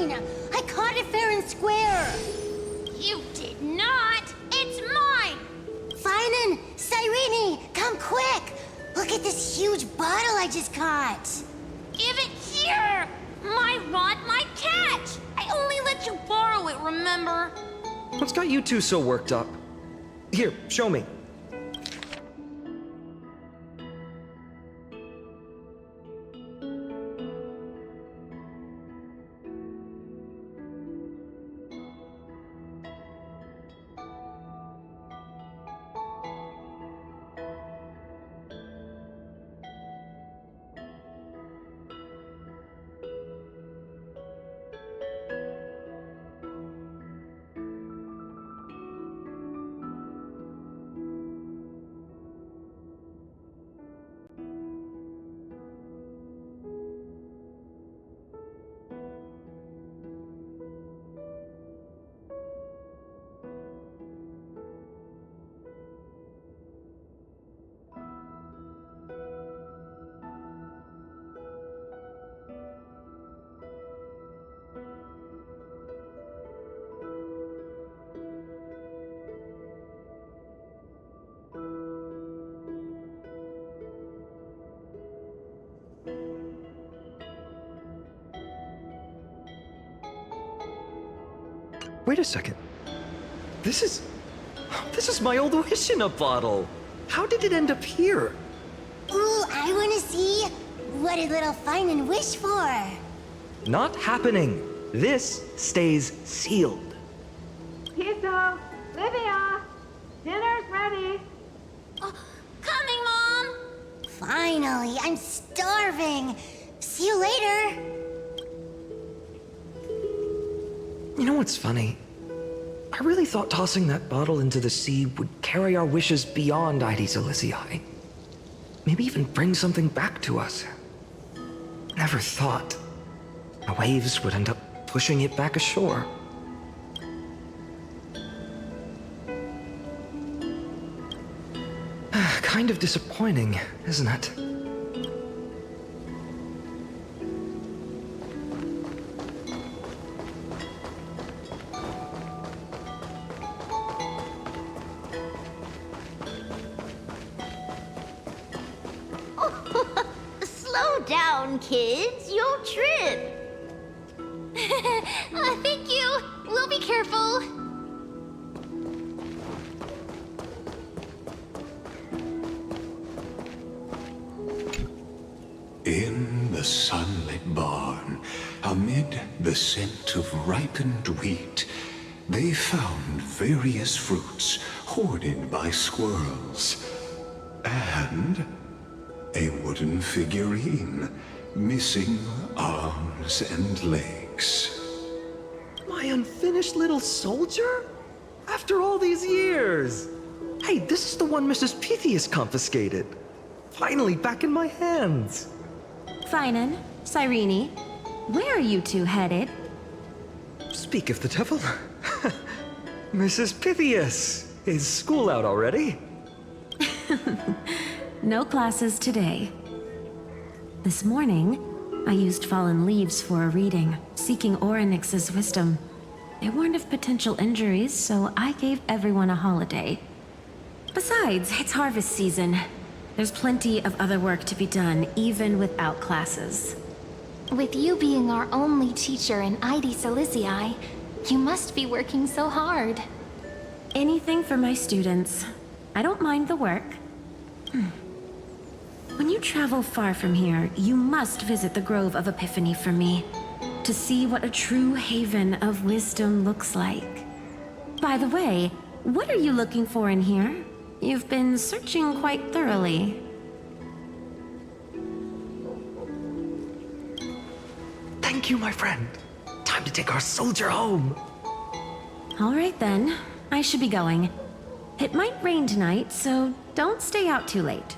mine! I caught it fair and square! You did not! It's mine! Finan! Cyrene! Come quick! Look at this huge bottle I just caught! Give it here! My rod, my catch! I only let you borrow it, remember? What's got you two so worked up? Here, show me. Wait a second. This is my old wish in a bottle. How did it end up here? Ooh, I wanna see. What did little Finan wish for? Not happening. This stays sealed. Piso, Livia, dinner's ready. Oh, coming, Mom! Finally, I'm starving. See you later. You know what's funny? I really thought tossing that bottle into the sea would carry our wishes beyond Ides Elysiae. Maybe even bring something back to us. Never thought the waves would end up pushing it back ashore. Kind of disappointing, isn't it? Slow down, kids. You'll trip. Thank you. We'll be careful. In the sunlit barn, amid the scent of ripened wheat, they found various fruits hoarded by squirrels. And a wooden figurine, missing arms and legs. My unfinished little soldier? After all these years! Hey, this is the one Mrs. Pythias confiscated. Finally back in my hands. Finan, Cyrene, where are you two headed? Speak of the devil. Mrs. Pythias, is school out already? No classes today. This morning, I used fallen leaves for a reading, seeking Orynyx's wisdom. They warned of potential injuries, so I gave everyone a holiday. Besides, it's harvest season. There's plenty of other work to be done, even without classes. With you being our only teacher in Ides Elysiae, you must be working so hard. Anything for my students. I don't mind the work. When you travel far from here, you must visit the Grove of Epiphany for me, to see what a true haven of wisdom looks like. By the way, what are you looking for in here? You've been searching quite thoroughly. Thank you, my friend. Time to take our soldier home. All right then, I should be going. It might rain tonight, so don't stay out too late.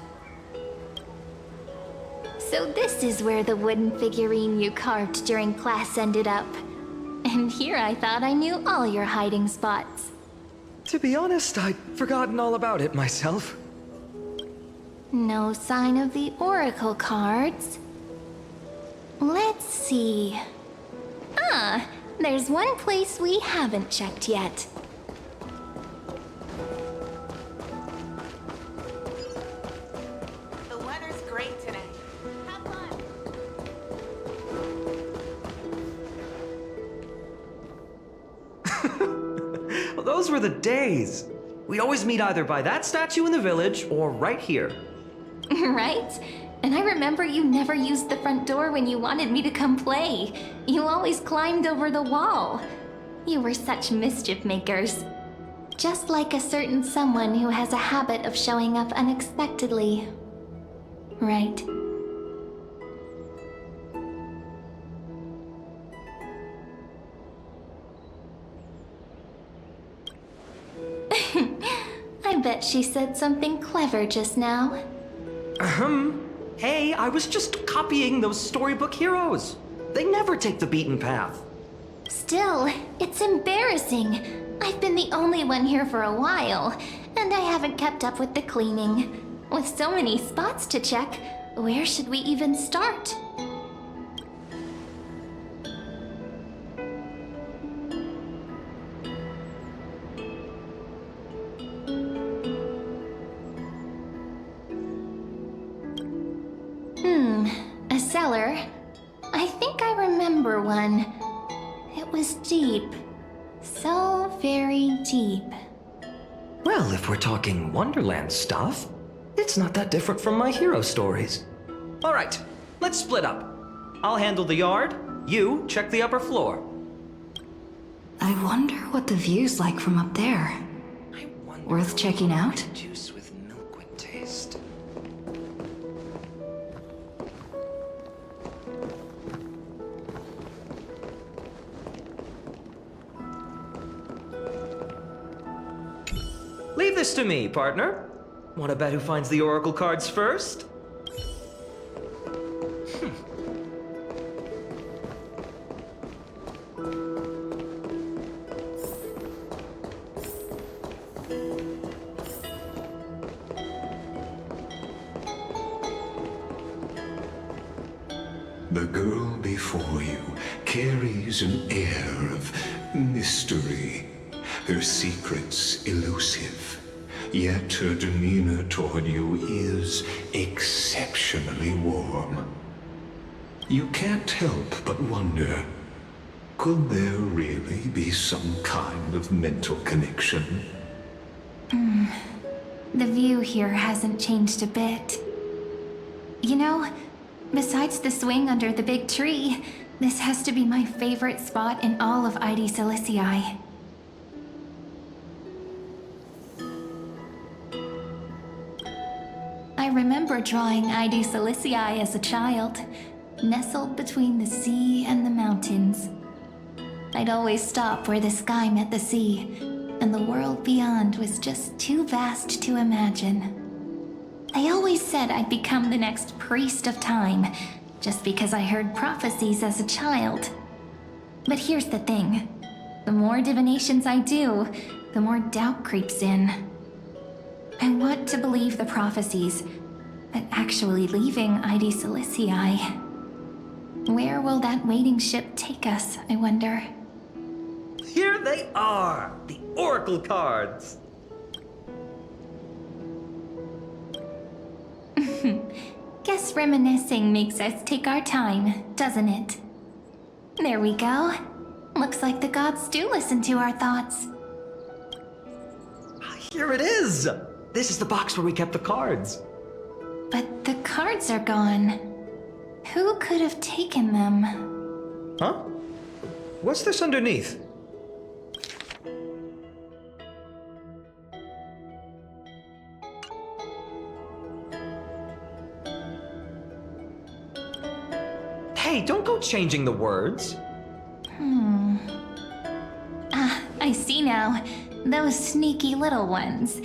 So this is where the wooden figurine you carved during class ended up. And here I thought I knew all your hiding spots. To be honest, I'd forgotten all about it myself. No sign of the oracle cards. Let's see. Ah, there's one place we haven't checked yet. The weather's great today. Have fun. Well, those were the days. We'd always meet either by that statue in the village or right here. Right? And I remember you never used the front door when you wanted me to come play. You always climbed over the wall. You were such mischief makers. Just like a certain someone who has a habit of showing up unexpectedly. Right. I bet she said something clever just now. Hey, I was just copying those storybook heroes. They never take the beaten path. Still, it's embarrassing. I've been the only one here for a while, and I haven't kept up with the cleaning. With so many spots to check, where should we even start? A cellar. I think I remember one. It was deep. So very deep. Well, if we're talking Wonderland stuff, it's not that different from my hero stories. All right, let's split up. I'll handle the yard, you check the upper floor. I wonder what the view's like from up there. I wonder Worth checking out? Juice with milk would taste. Leave this to me, partner. Want to bet who finds the oracle cards first? The girl before you carries an air of mystery, her secrets elusive, yet her demeanor toward you is exceptionally warm. You can't help but wonder, could there really be some kind of mental connection? The view here hasn't changed a bit. You know, besides the swing under the big tree, this has to be my favorite spot in all of ID Silicii. I remember drawing ID Silicii as a child, nestled between the sea and the mountains. I'd always stop where the sky met the sea, and the world beyond was just too vast to imagine. They always said I'd become the next priest of time, just because I heard prophecies as a child. But here's the thing. The more divinations I do, the more doubt creeps in. I want to believe the prophecies, but actually leaving ID Silicii. Where will that waiting ship take us, I wonder? Here they are, the oracle cards. Guess reminiscing makes us take our time, doesn't it? There we go. Looks like the gods do listen to our thoughts. Here it is. This is the box where we kept the cards. But the cards are gone. Who could have taken them? Huh? What's this underneath? Hey, don't go changing the words. I see now. Those sneaky little ones.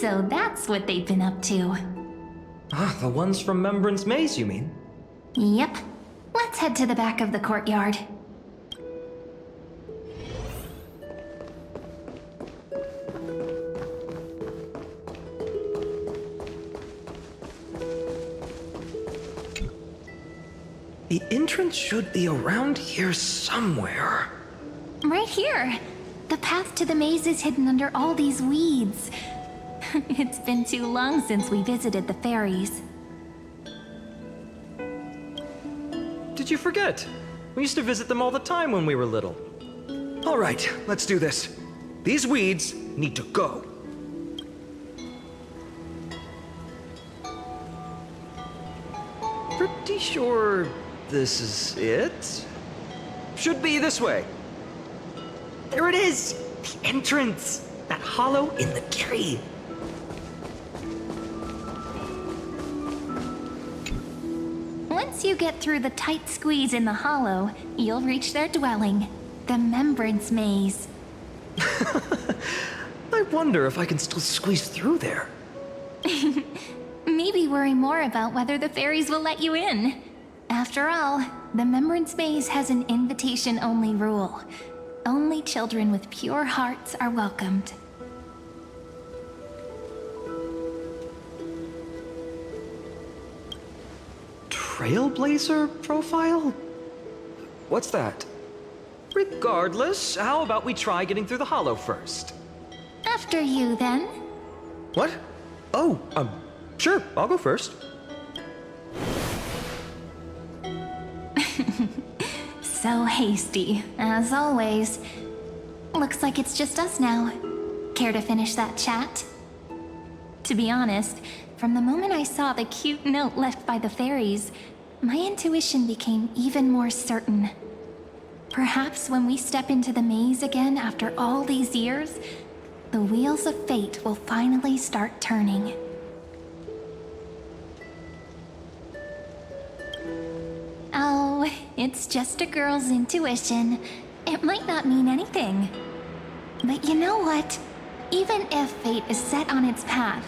So that's what they've been up to. Ah, the ones from Remembrance Maze, you mean? Yep. Let's head to the back of the courtyard. The entrance should be around here somewhere. Right here. The path to the maze is hidden under all these weeds. It's been too long since we visited the fairies. Did you forget? We used to visit them all the time when we were little. All right, let's do this. These weeds need to go. Pretty sure this is it? Should be this way. There it is! The entrance! That hollow in the tree. Once you get through the tight squeeze in the hollow, you'll reach their dwelling, the Remembrance Maze. I wonder if I can still squeeze through there. Maybe worry more about whether the fairies will let you in. After all, the Remembrance Maze has an invitation-only rule. Only children with pure hearts are welcomed. Trailblazer profile? What's that? Regardless, how about we try getting through the hollow first? After you, then. What? Oh, sure, I'll go first. So hasty, as always. Looks like it's just us now. Care to finish that chat? To be honest, from the moment I saw the cute note left by the fairies, my intuition became even more certain. Perhaps when we step into the maze again after all these years, the wheels of fate will finally start turning. Oh, it's just a girl's intuition. It might not mean anything. But you know what? Even if fate is set on its path,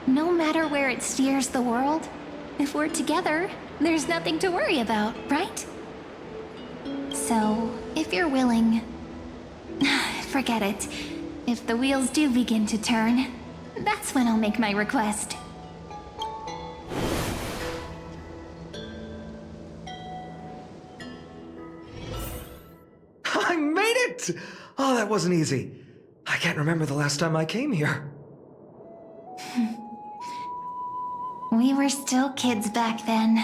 no matter where it steers the world, if we're together, there's nothing to worry about, right? So, if you're willing, forget it. If the wheels do begin to turn, that's when I'll make my request. I made it! Oh, that wasn't easy. I can't remember the last time I came here. We were still kids back then.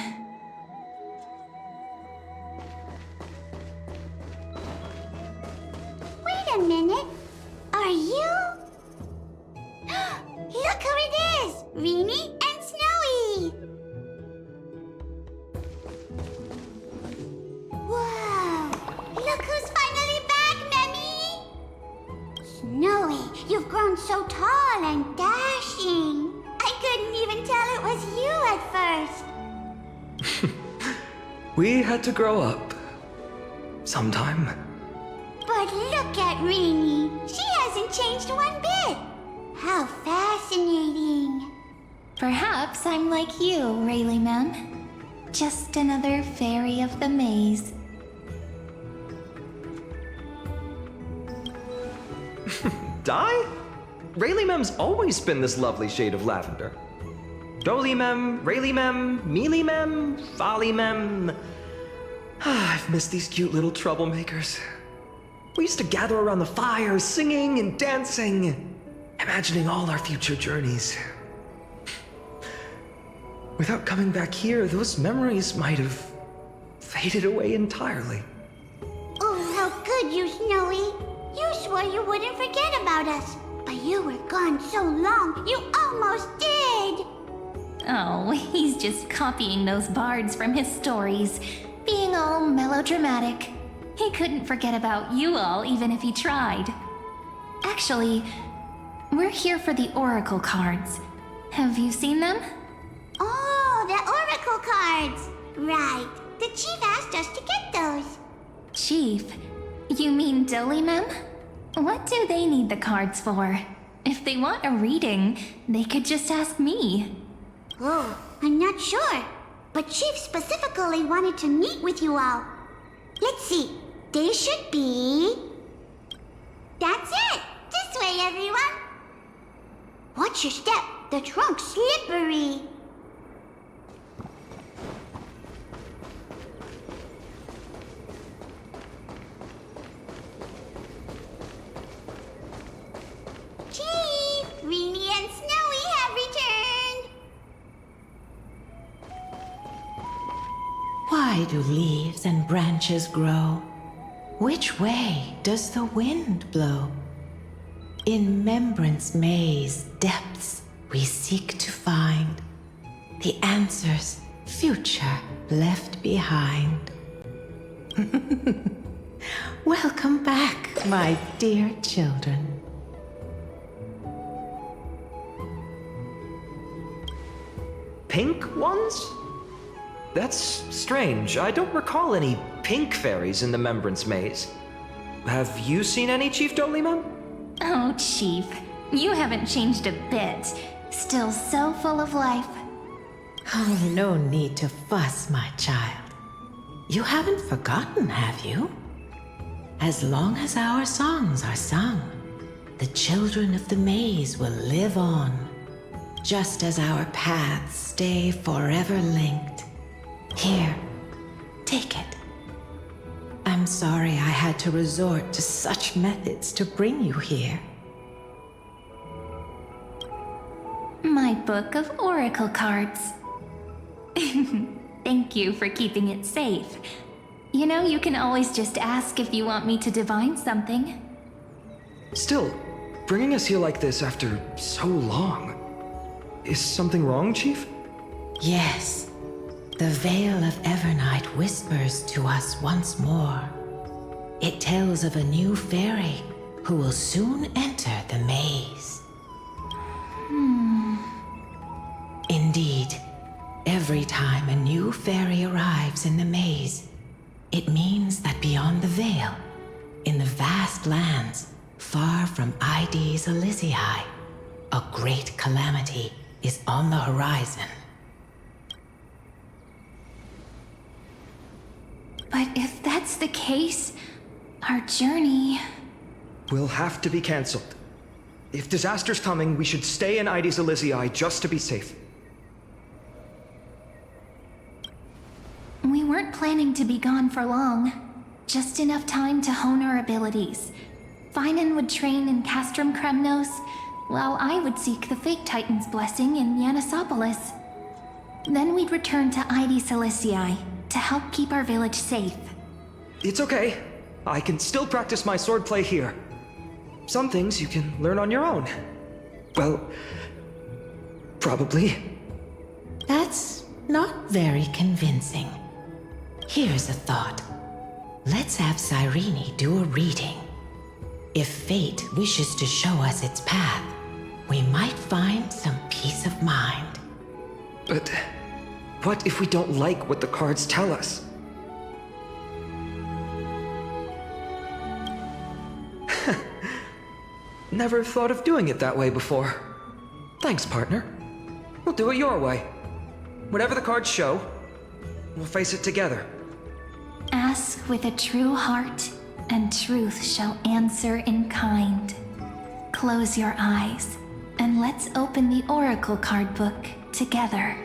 Wait a minute. Are you? Look who it is! Reenie and Snowy! Whoa! Look who's finally back, Memmy! Snowy, you've grown so tall and dashing. I couldn't even tell it was you at first. We had to grow up. Sometime. But look at Reenie. She hasn't changed one bit. How fascinating. Perhaps I'm like you, Rayleigh Ma'am. Just another fairy of the maze. Dye? Rayleigh Mem's always been this lovely shade of lavender. Dolly Mem, Rayleigh Mem, Mealy Mem, Folly Mem. I've missed these cute little troublemakers. We used to gather around the fire, singing and dancing, imagining all our future journeys. Without coming back here, those memories might have faded away entirely. Oh, how good you, Snowy. You swore you wouldn't forget about us. But you were gone so long, you almost did. Oh, he's just copying those bards from his stories, being all melodramatic. He couldn't forget about you all even if he tried. Actually, we're here for the Oracle cards. Have you seen them? Oh, the Oracle cards. Right. The chief asked us to get those. Chief? You mean Dolly Mem? What do they need the cards for? If they want a reading, they could just ask me. Oh, I'm not sure. But Chief specifically wanted to meet with you all. Let's see. They should be... That's it! This way, everyone! Watch your step. The trunk's slippery. Why do leaves and branches grow? Which way does the wind blow? In Remembrance Maze depths we seek to find the answers future left behind. Welcome back, my dear children. Pink ones? That's strange. I don't recall any pink fairies in the Remembrance Maze. Have you seen any, Chief Dolima? Oh, Chief, you haven't changed a bit. Still so full of life. Oh, no need to fuss, my child. You haven't forgotten, have you? As long as our songs are sung, the children of the maze will live on, just as our paths stay forever linked. Here, take it. I'm sorry I had to resort to such methods to bring you here. My book of oracle cards. Thank you for keeping it safe. You know, you can always just ask if you want me to divine something. Still, bringing us here like this after so long. Is something wrong, Chief? Yes, the Veil of Evernight whispers to us once more. It tells of a new fairy who will soon enter the maze. Indeed, every time a new fairy arrives in the maze, it means that beyond the veil, in the vast lands far from ID's Elysiae, a great calamity is on the horizon. But if that's the case, our journey... Will have to be cancelled. If disaster's coming, we should stay in ID's Elysiae just to be safe. We weren't planning to be gone for long. Just enough time to hone our abilities. Finan would train in Castrum Kremnos, while I would seek the Fake Titan's blessing in Yanisopolis. Then we'd return to ID Ciliciae to help keep our village safe. It's okay. I can still practice my swordplay here. Some things you can learn on your own. Well, probably. That's not very convincing. Here's a thought. Let's have Cyrene do a reading. If fate wishes to show us its path, we might find some peace of mind. But what if we don't like what the cards tell us? Never thought of doing it that way before. Thanks, partner. We'll do it your way. Whatever the cards show, we'll face it together. Ask with a true heart, and truth shall answer in kind. Close your eyes, and let's open the oracle card book together.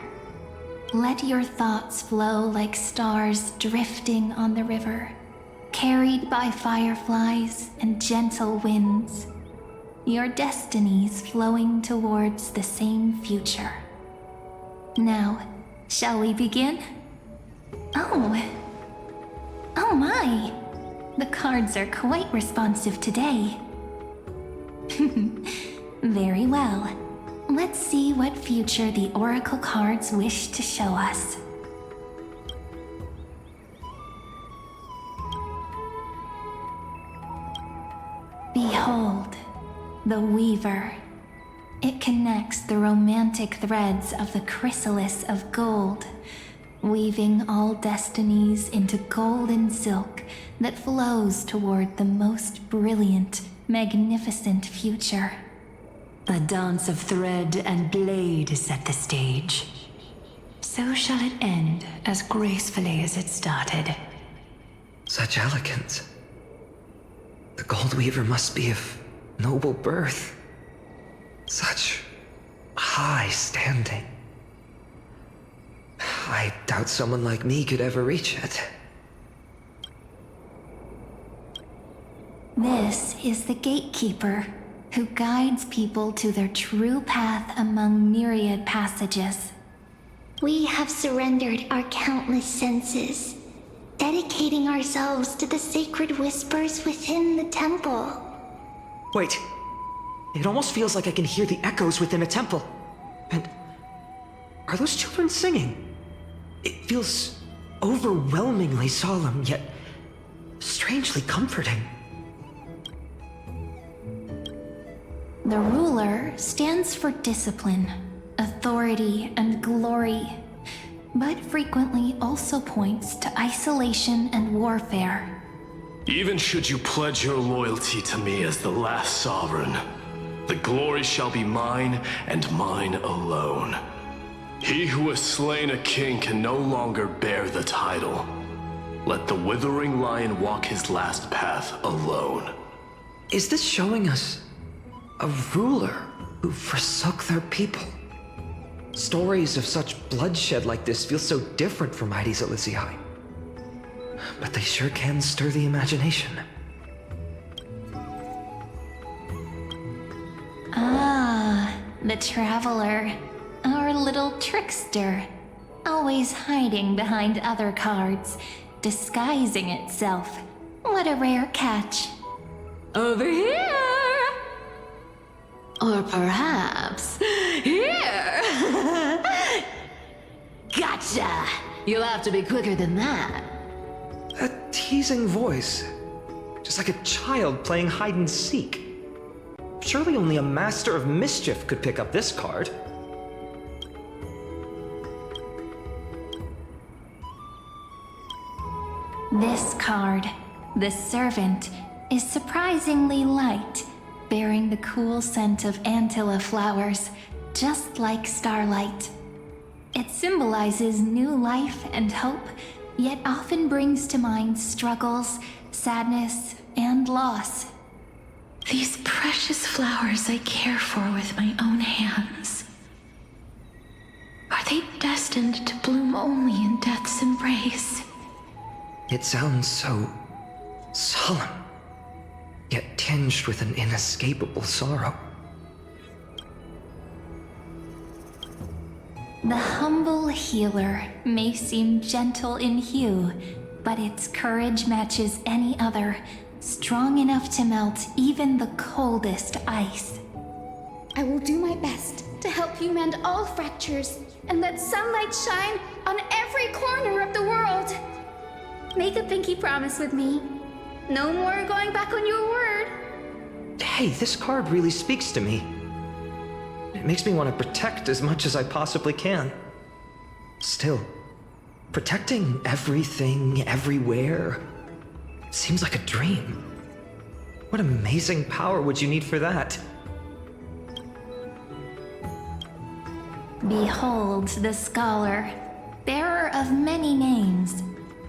Let your thoughts flow like stars drifting on the river, carried by fireflies and gentle winds. Your destinies flowing towards the same future. Now, shall we begin? Oh my! The cards are quite responsive today. Very well. Let's see what future the oracle cards wish to show us. Behold, the Weaver. It connects the romantic threads of the chrysalis of gold, weaving all destinies into golden silk that flows toward the most brilliant, magnificent future. A dance of thread and blade set the stage. So shall it end as gracefully as it started. Such elegance. The Gold Weaver must be of noble birth. Such high standing. I doubt someone like me could ever reach it. This is the Gatekeeper, who guides people to their true path among myriad passages. We have surrendered our countless senses, dedicating ourselves to the sacred whispers within the temple. Wait. It almost feels like I can hear the echoes within a temple. And are those children singing? It feels overwhelmingly solemn, yet strangely comforting. The ruler stands for discipline, authority, and glory, but frequently also points to isolation and warfare. Even should you pledge your loyalty to me as the last sovereign, the glory shall be mine and mine alone. He who has slain a king can no longer bear the title. Let the withering lion walk his last path alone. Is this showing us a ruler who forsook their people? Stories of such bloodshed like this feel so different from Aedes Alyssii. But they sure can stir the imagination. Ah, the traveler. Our little trickster. Always hiding behind other cards, disguising itself. What a rare catch. Over here! Or perhaps here! Gotcha! You'll have to be quicker than that. A teasing voice. Just like a child playing hide and seek. Surely only a master of mischief could pick up this card. This card, the Servant, is surprisingly light, bearing the cool scent of Antilla flowers, just like starlight. It symbolizes new life and hope, yet often brings to mind struggles, sadness, and loss. These precious flowers I care for with my own hands. Are they destined to bloom only in death's embrace? It sounds so solemn, yet tinged with an inescapable sorrow. The humble healer may seem gentle in hue, but its courage matches any other, strong enough to melt even the coldest ice. I will do my best to help you mend all fractures and let sunlight shine on every corner of the world. Make a pinky promise with me. No more going back on your word. Hey, this card really speaks to me. It makes me want to protect as much as I possibly can. Still, protecting everything, everywhere, seems like a dream. What amazing power would you need for that? Behold the scholar, bearer of many names,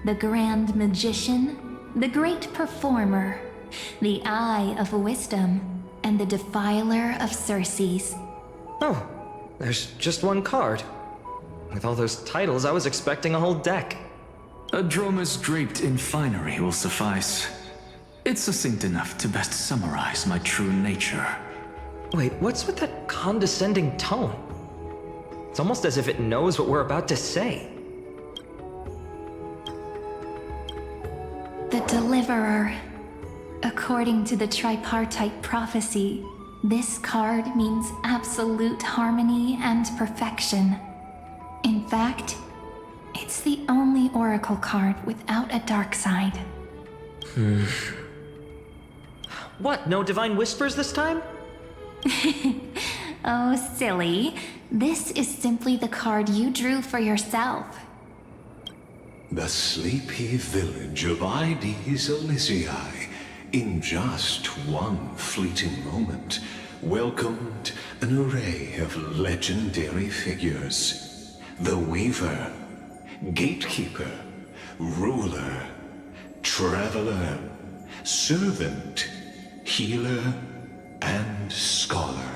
the grand magician, the great performer, the eye of wisdom, and the defiler of Circes. Oh, there's just one card. With all those titles, I was expecting a whole deck. A Dromus draped in finery will suffice. It's succinct enough to best summarize my true nature. Wait, what's with that condescending tone? It's almost as if it knows what we're about to say. The Deliverer. According to the tripartite prophecy, this card means absolute harmony and perfection. In fact, it's the only oracle card without a dark side. What, no divine whispers this time? Oh, silly. This is simply the card you drew for yourself. The sleepy village of Aedes Alyssii, in just one fleeting moment, welcomed an array of legendary figures. The Weaver, Gatekeeper, Ruler, Traveler, Servant, Healer, and Scholar.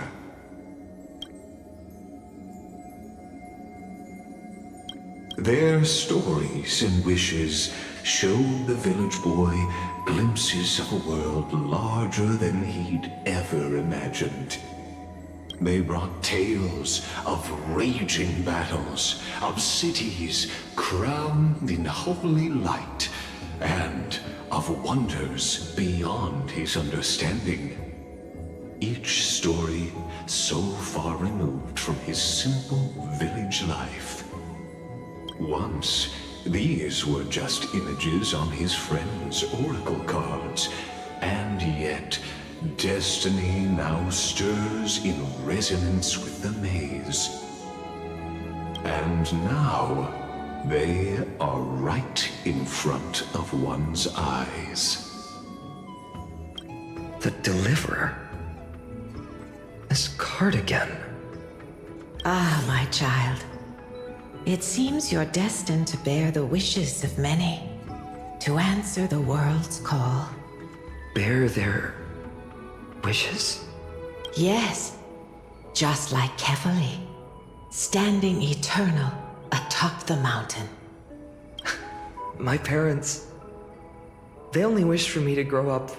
Their stories and wishes showed the village boy glimpses of a world larger than he'd ever imagined. They brought tales of raging battles, of cities crowned in holy light, of wonders beyond his understanding. Each story so far removed from his simple village life. Once, these were just images on his friend's oracle cards, and yet destiny now stirs in resonance with the maze. And now, they are right in front of one's eyes. The Deliverer? This card again. Ah, my child. It seems you're destined to bear the wishes of many, to answer the world's call. Bear their wishes? Yes, just like Kefali, standing eternal atop the mountain. My parents, they only wished for me to grow up,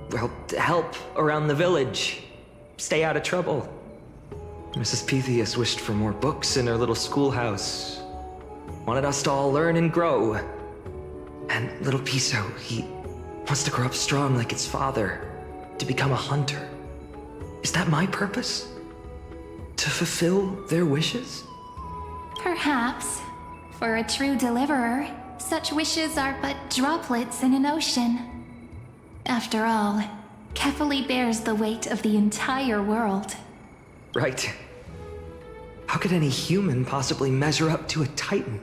well, to help around the village, stay out of trouble. Mrs. Pythias wished for more books in her little schoolhouse, wanted us to all learn and grow. And little Piso, he wants to grow up strong like his father, to become a hunter. Is that my purpose? To fulfill their wishes? Perhaps. For a true deliverer, such wishes are but droplets in an ocean. After all, Kefali bears the weight of the entire world. Right. How could any human possibly measure up to a Titan?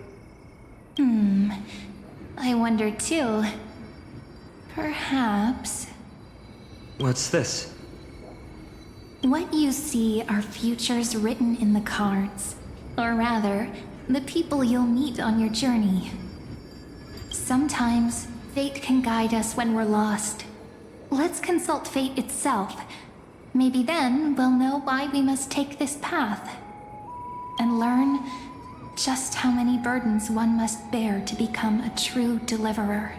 I wonder too. Perhaps... What's this? What you see are futures written in the cards. Or rather, the people you'll meet on your journey. Sometimes, fate can guide us when we're lost. Let's consult fate itself. Maybe then we'll know why we must take this path. And learn just how many burdens one must bear to become a true deliverer.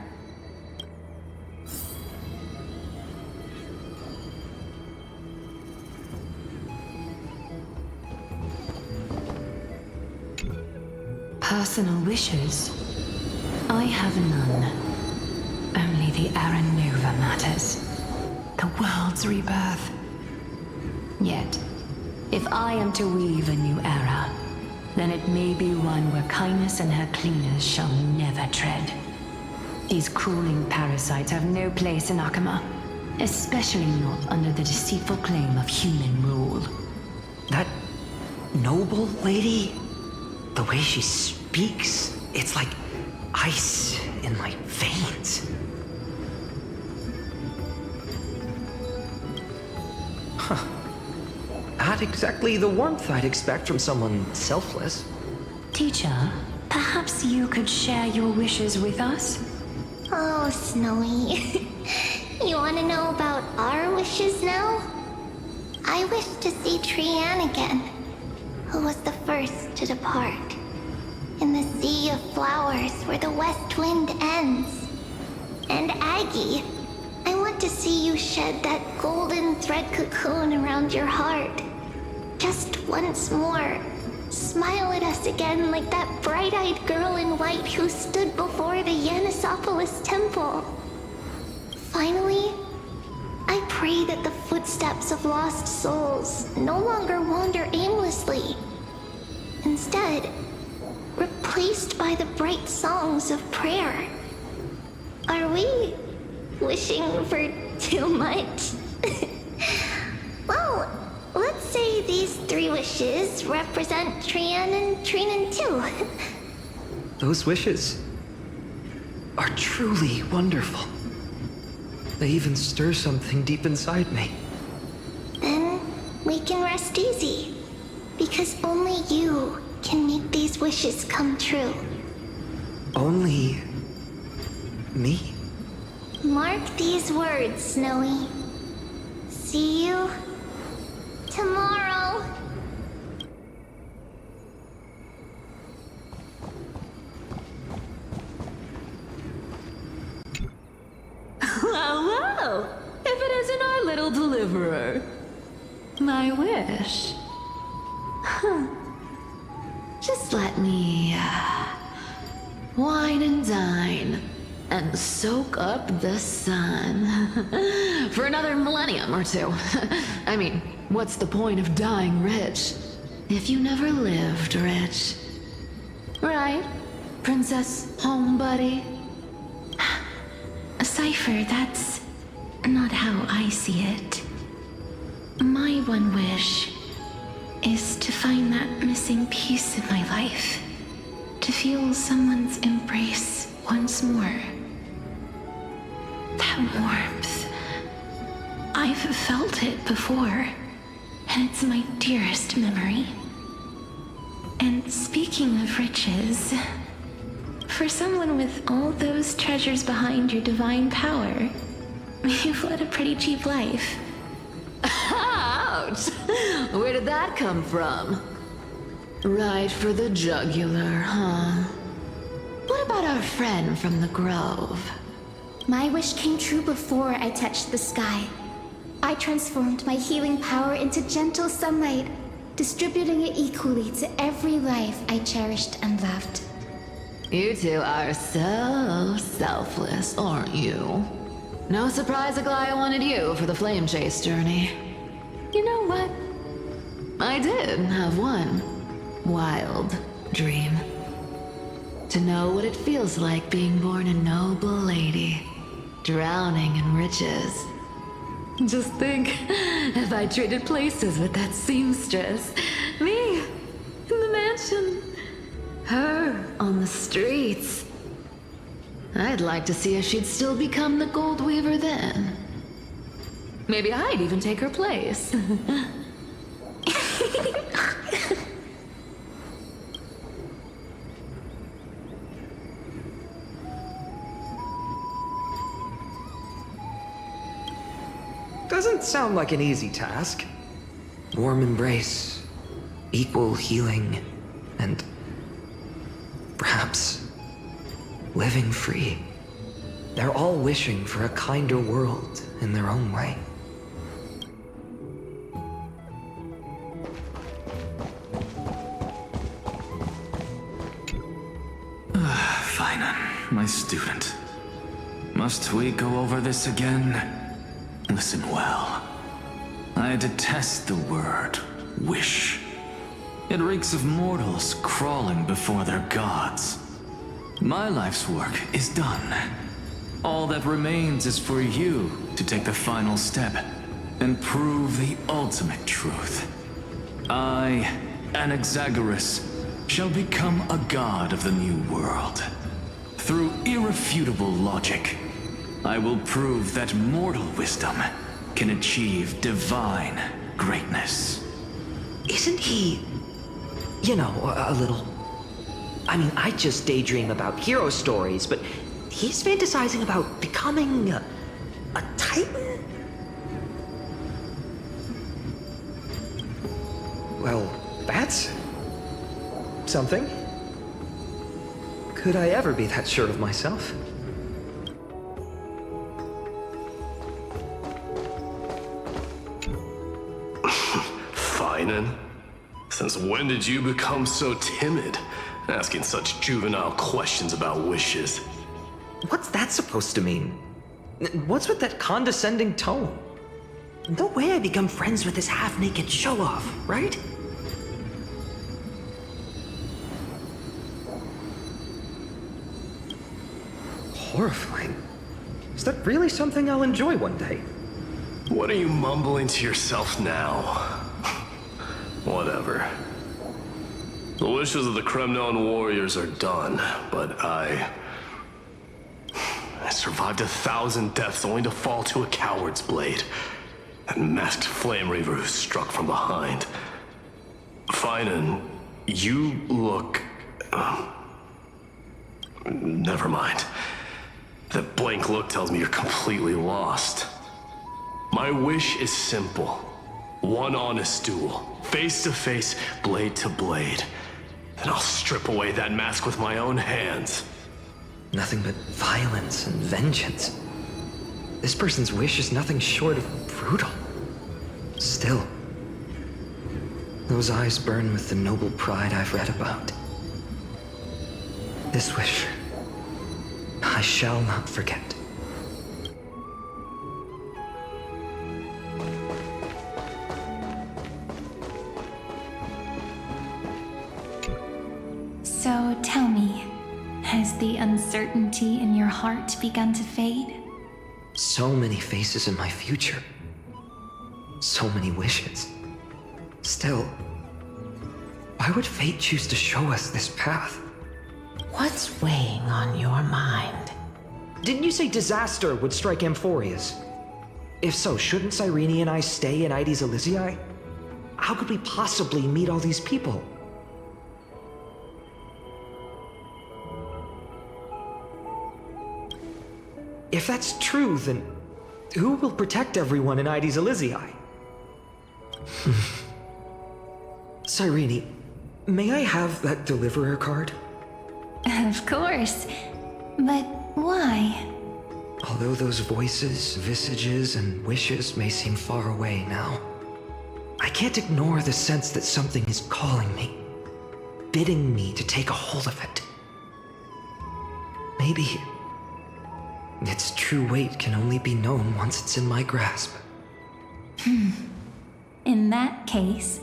Personal wishes? I have none. Only the Aranova matters. The world's rebirth. Yet, if I am to weave a new era, then it may be one where kindness and her cleaners shall never tread. These crawling parasites have no place in Akama, especially not under the deceitful claim of human rule. That noble lady? The way she speaks, it's like ice in my veins. Huh. Not exactly the warmth I'd expect from someone selfless. Teacher, perhaps you could share your wishes with us? Oh, Snowy. You want to know about our wishes now? I wish to see Trianne again, who was the first to depart. In the sea of flowers where the west wind ends. And Aggie, I want to see you shed that golden thread cocoon around your heart. Just once more. Smile at us again like that bright-eyed girl in white who stood before the Yanisopolis temple. Finally, I pray that the footsteps of lost souls no longer wander aimlessly. Instead, replaced by the bright songs of prayer. Are we wishing for too much? Well, let's say these 3 wishes represent Trianne and Trinan too. Those wishes are truly wonderful. They even stir something deep inside me. Then we can rest easy, because only you can make these wishes come true. Only me? Mark these words, Snowy. See you tomorrow. Well, if it isn't our little deliverer. My wish. Just let me, wine and dine and soak up the sun. For another millennium or two. I mean, what's the point of dying rich if you never lived rich? Right, Princess Homebuddy? Cypher, that's not how I see it. My one wish is to find that missing piece in my life. To feel someone's embrace once more. That warmth. I've felt it before, and it's my dearest memory. And speaking of riches, for someone with all those treasures behind your divine power, you've led a pretty cheap life. Ouch! Where did that come from? Right for the jugular, huh? What about our friend from the Grove? My wish came true before I touched the sky. I transformed my healing power into gentle sunlight, distributing it equally to every life I cherished and loved. You two are so selfless, aren't you? No surprise Aglaya wanted you for the flame chase journey. You know what? I did have one wild dream. To know what it feels like being born a noble lady, drowning in riches. Just think, if I traded places with that seamstress, me in the mansion, her on the streets. I'd like to see if she'd still become the gold weaver then. Maybe I'd even take her place. Doesn't sound like an easy task. Warm embrace, equal healing, and perhaps living free. They're all wishing for a kinder world in their own way. Finan, my student. Must we go over this again? Listen well. I detest the word wish. It reeks of mortals crawling before their gods. My life's work is done. All that remains is for you to take the final step and prove the ultimate truth. I, Anaxagoras, shall become a god of the new world. Through irrefutable logic, I will prove that mortal wisdom can achieve divine greatness. Isn't he, you know, a little... I mean, I just daydream about hero stories, but he's fantasizing about becoming a titan? Well, that's something. Could I ever be that sure of myself? Finan? Since when did you become so timid, asking such juvenile questions about wishes? What's that supposed to mean? What's with that condescending tone? No way I become friends with this half-naked show-off, right? Horrifying. Is that really something I'll enjoy one day? What are you mumbling to yourself now? Whatever. The wishes of the Kremnon warriors are done, but I survived 1,000 deaths only to fall to a coward's blade. That masked flame reaver who struck from behind. Finan, you look... never mind. That blank look tells me you're completely lost. My wish is simple. One honest duel, face to face, blade to blade. Then I'll strip away that mask with my own hands. Nothing but violence and vengeance. This person's wish is nothing short of brutal. Still, those eyes burn with the noble pride I've read about. This wish, I I shall not forget. So tell me, has the uncertainty in your heart begun to fade? So many faces in my future. So many wishes. Still, why would fate choose to show us this path? What's weighing on your mind? Didn't you say disaster would strike Amphorius? If so, shouldn't Cyrene and I stay in Ides Elysiae? How could we possibly meet all these people? If that's true, then who will protect everyone in Ides Elysiae? Cyrene, may I have that deliverer card? Of course. But why? Although those voices, visages, and wishes may seem far away now, I can't ignore the sense that something is calling me, bidding me to take a hold of it. Maybe its true weight can only be known once it's in my grasp. In that case,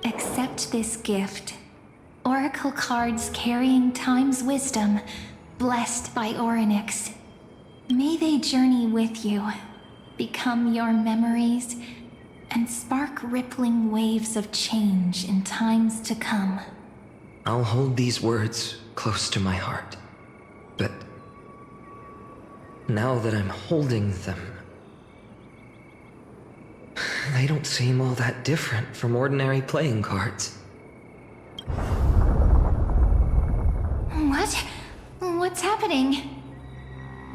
accept this gift. Oracle cards carrying time's wisdom, blessed by Orynyx. May they journey with you, become your memories, and spark rippling waves of change in times to come. I'll hold these words close to my heart. But now that I'm holding them, they don't seem all that different from ordinary playing cards. What? What's happening?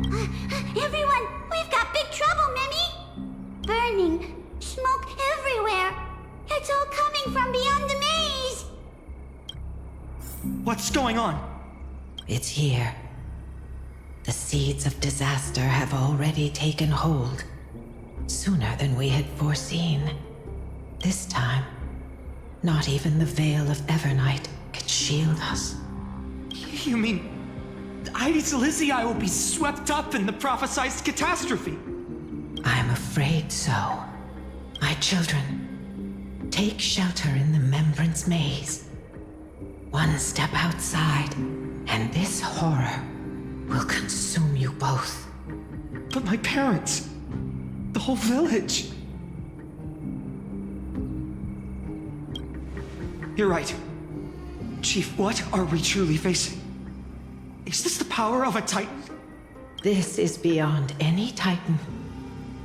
Everyone, we've got big trouble, Mimi! Burning, smoke everywhere. It's all coming from beyond the maze. What's going on? It's here. The seeds of disaster have already taken hold, sooner than we had foreseen. This time, not even the veil of Evernight could shield us. You mean Ides Elysiae will be swept up in the prophesized catastrophe? I'm afraid so. My children, take shelter in the Membrance Maze. One step outside, and this horror will consume you both. But my parents, the whole village. You're right. Chief, what are we truly facing? Is this the power of a Titan? This is beyond any Titan.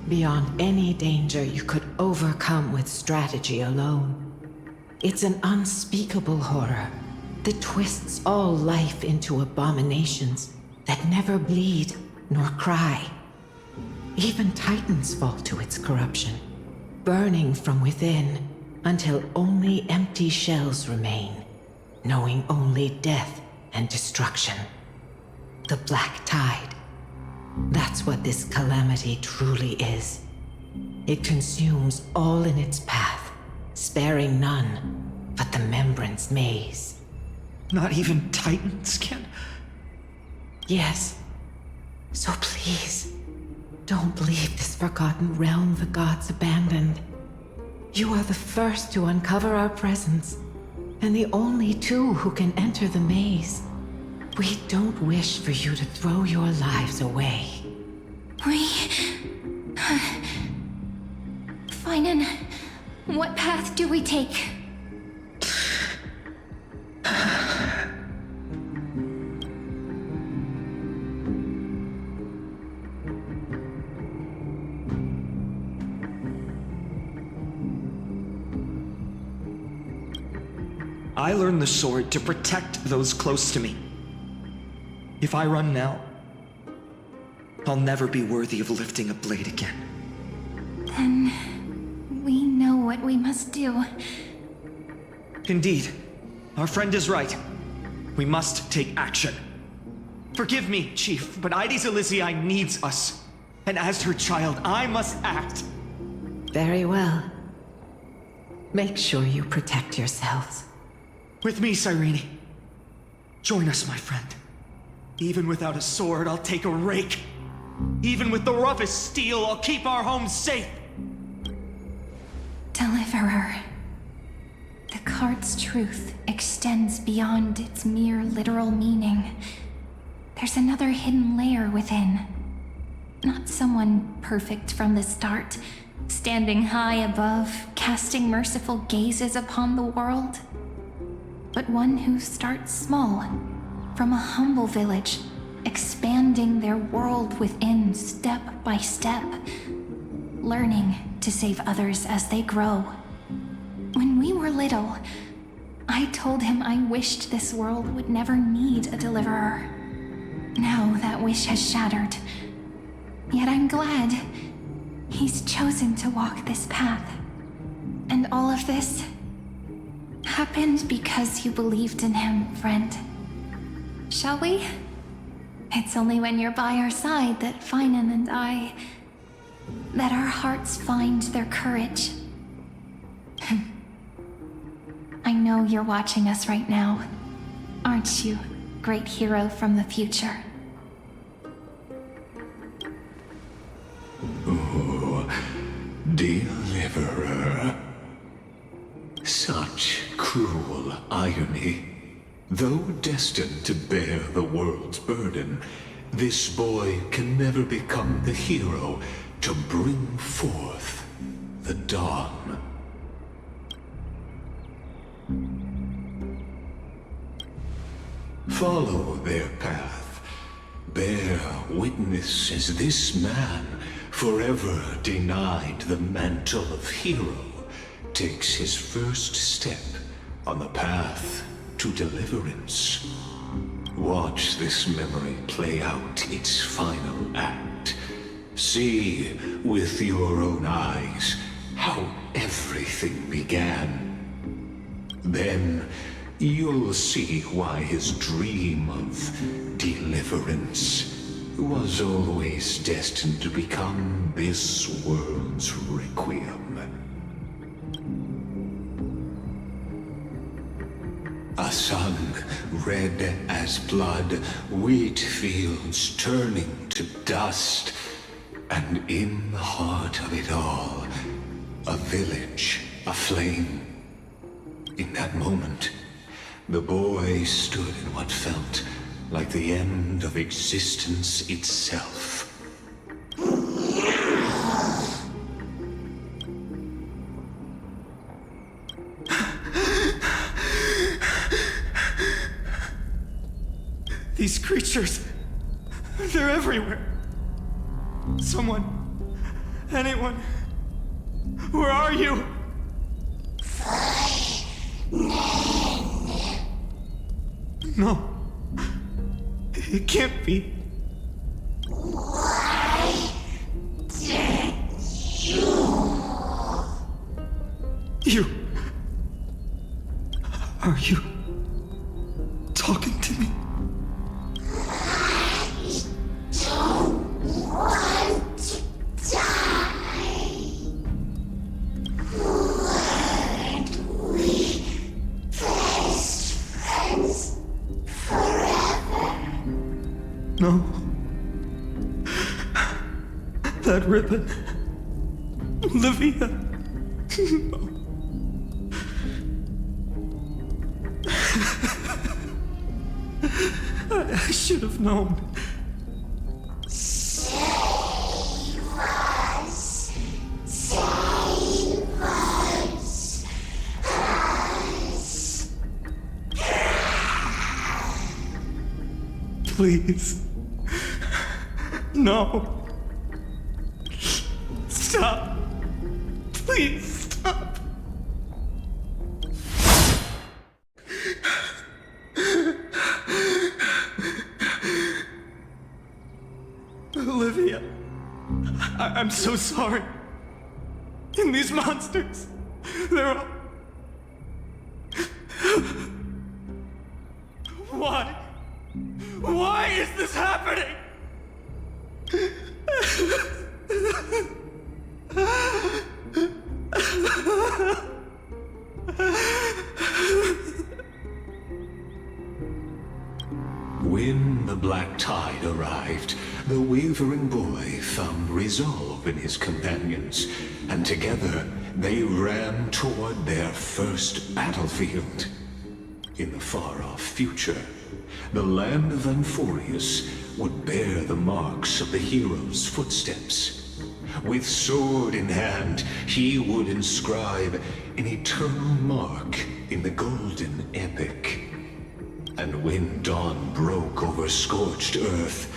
Beyond any danger you could overcome with strategy alone. It's an unspeakable horror that twists all life into abominations that never bleed nor cry. Even Titans fall to its corruption, burning from within until only empty shells remain, knowing only death and destruction. The Black Tide. That's what this calamity truly is. It consumes all in its path, sparing none but the Membrance Maze. Not even Titans can... Yes. So please, don't leave this forgotten realm the gods abandoned. You are the first to uncover our presence, and the only two who can enter the maze. We don't wish for you to throw your lives away. Finan, what path do we take? I learned the sword to protect those close to me. If I run now, I'll never be worthy of lifting a blade again. Then we know what we must do. Indeed, our friend is right. We must take action. Forgive me, Chief, but Ides Elysiae needs us. And as her child, I must act. Very well. Make sure you protect yourselves. With me, Cyrene. Join us, my friend. Even without a sword, I'll take a rake. Even with the roughest steel, I'll keep our home safe. Deliverer. The card's truth extends beyond its mere literal meaning. There's another hidden layer within. Not someone perfect from the start, standing high above, casting merciful gazes upon the world. But one who starts small, from a humble village, expanding their world within step by step, learning to save others as they grow. When we were little, I told him I wished this world would never need a deliverer. Now that wish has shattered. Yet I'm glad he's chosen to walk this path. And all of this happened because you believed in him, friend. Shall we? It's only when you're by our side that Finan and that our hearts find their courage. I know you're watching us right now, aren't you, great hero from the future? Oh, deliverer. Such cruel irony. Though destined to bear the world's burden, this boy can never become the hero to bring forth the dawn. Follow their path. Bear witness as this man, forever denied the mantle of hero, takes his first step on the path to deliverance. Watch this memory play out its final act. See with your own eyes how everything began. Then you'll see why his dream of deliverance was always destined to become this world's requiem. A sun red as blood, wheat fields turning to dust, and in the heart of it all, a village aflame. In that moment, the boy stood in what felt like the end of existence itself. These creatures, they're everywhere. Someone, anyone, where are you? No, it can't be. Why did You. Are you talking to me? I don't want to die. Weren't we best friends forever? No. That ribbon. Olivia. No. I should have known. Save us. Save us. Please. No. Stop. Please stop. Olivia, I'm so sorry. And these monsters, they're all... Why? Why is this happening? When the black tide arrived, the wavering boy found resolve in his companions, and together they ran toward their first battlefield. In the far-off future, the land of Amphorius would bear the marks of the hero's footsteps. With sword in hand, he would inscribe an eternal mark in the golden epic. And when dawn broke over scorched earth,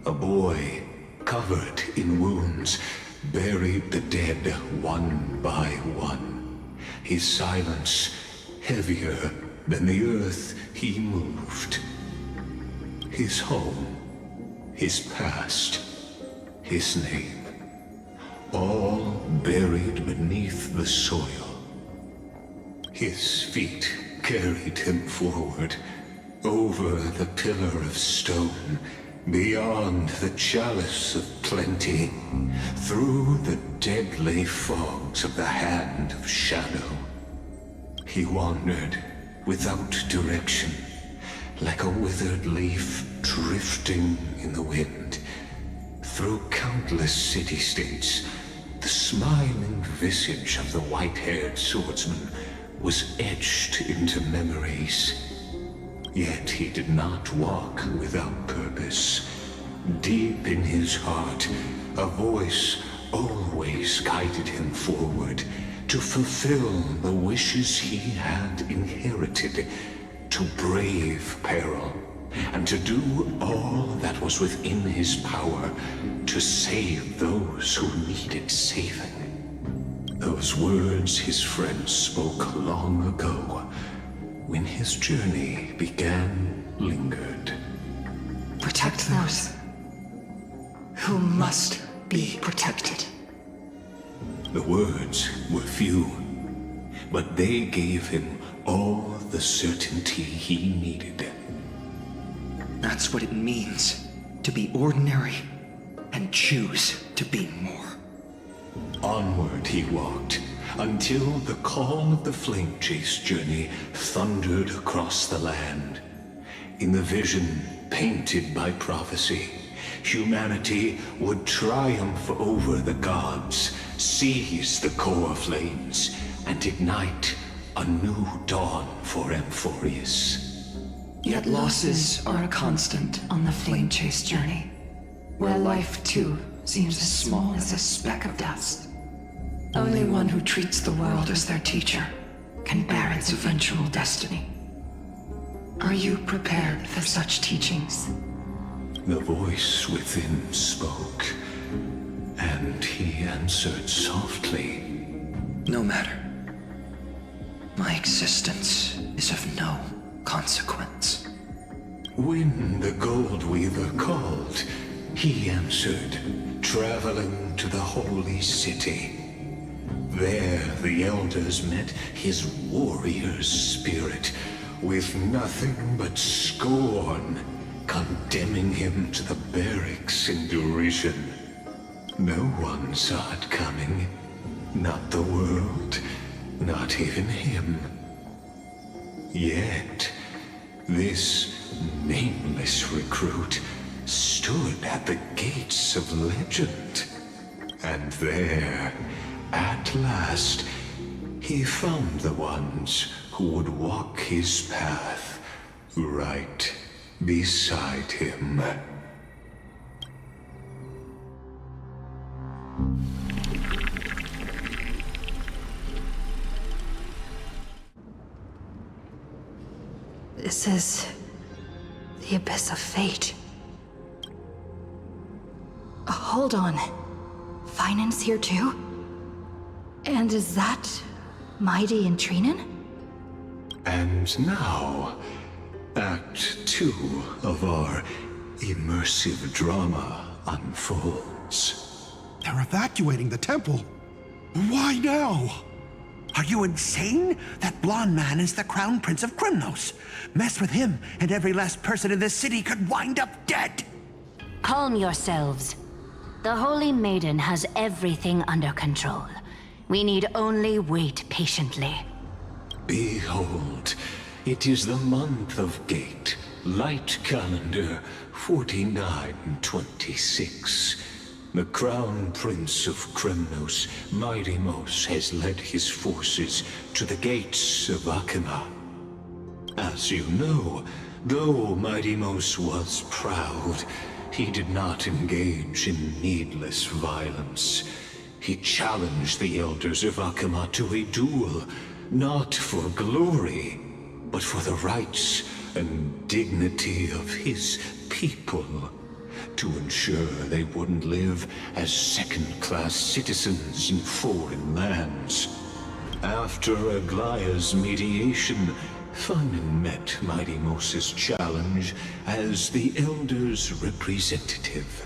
a boy, covered in wounds, buried the dead one by one, his silence heavier than the earth he moved. His home, his past, his name, all buried beneath the soil. His feet carried him forward, over the pillar of stone, beyond the chalice of plenty, through the deadly fogs of the hand of shadow. He wandered without direction, like a withered leaf drifting in the wind. Through countless city-states, the smiling visage of the white-haired swordsman was etched into memories. Yet he did not walk without purpose. Deep in his heart, a voice always guided him forward to fulfill the wishes he had inherited, to brave peril, and to do all that was within his power to save those who needed saving. Those words his friends spoke long ago, when his journey began, lingered. Protect those who must be protected. The words were few, but they gave him all the certainty he needed. That's what it means to be ordinary and choose to be more. Onward he walked, until the call of the flame chase journey thundered across the land. In the vision painted by prophecy, humanity would triumph over the gods, seize the core flames, and ignite a new dawn for Amphorius. Yet losses are a constant on the flame chase journey, where life too seems as small as a speck of dust. Only one who treats the world as their teacher can bear its eventual destiny. Are you prepared for such teachings? The voice within spoke, and he answered softly. No matter. My existence is of no consequence. When the Gold Weaver called, he answered, traveling to the holy city. There the elders met his warrior's spirit, with nothing but scorn, condemning him to the barracks in derision. No one saw it coming. Not the world, not even him. Yet, this nameless recruit stood at the gates of legend. And there, at last, he found the ones who would walk his path right beside him. This is the abyss of fate. Hold on. Finance here too? And is that Mighty and Trinan? And now, Act 2 of our immersive drama unfolds. They're evacuating the temple. Why now? Are you insane? That blonde man is the Crown Prince of Krymnos. Mess with him, and every last person in this city could wind up dead. Calm yourselves. The Holy Maiden has everything under control. We need only wait patiently. Behold, it is the month of Gate, Light calendar 4926. The Crown Prince of Kremnos, Mighty Mos, has led his forces to the gates of Akima. As you know, though Mighty Mos was proud, he did not engage in needless violence. He challenged the elders of Akima to a duel, not for glory, but for the rights and dignity of his people, to ensure they wouldn't live as second-class citizens in foreign lands. After Aglaya's mediation, Finan met Mighty Mos's challenge as the Elder's representative.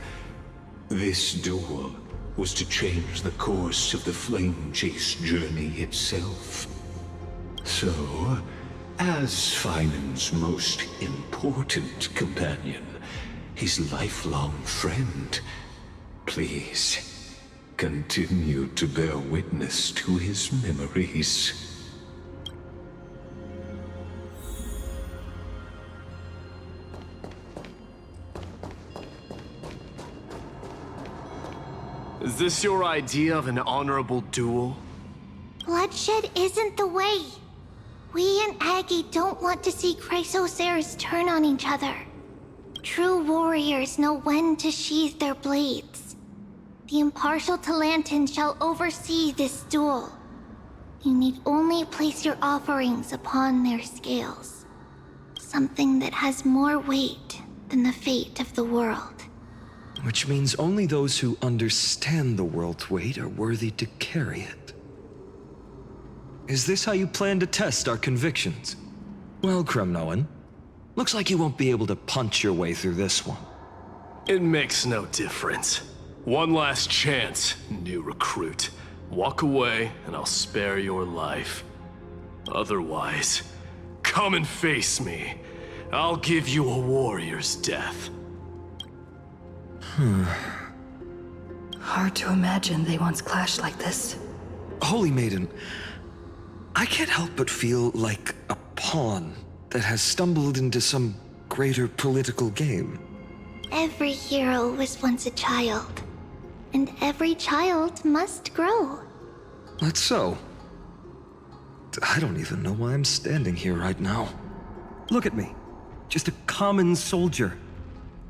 This duel was to change the course of the Flame Chase journey itself. So, as Finan's most important companion, his lifelong friend, please continue to bear witness to his memories. Is this your idea of an honorable duel? Bloodshed isn't the way. We and Aggie don't want to see Chrysoceres turn on each other. True warriors know when to sheathe their blades. The impartial Talantan shall oversee this duel. You need only place your offerings upon their scales. Something that has more weight than the fate of the world. Which means only those who understand the world's weight are worthy to carry it. Is this how you plan to test our convictions? Well, Kremnoan, looks like you won't be able to punch your way through this one. It makes no difference. One last chance, new recruit. Walk away, and I'll spare your life. Otherwise, come and face me. I'll give you a warrior's death. Hard to imagine they once clashed like this. Holy Maiden, I can't help but feel like a pawn that has stumbled into some greater political game. Every hero was once a child, and every child must grow. That's so. I don't even know why I'm standing here right now. Look at me. Just a common soldier.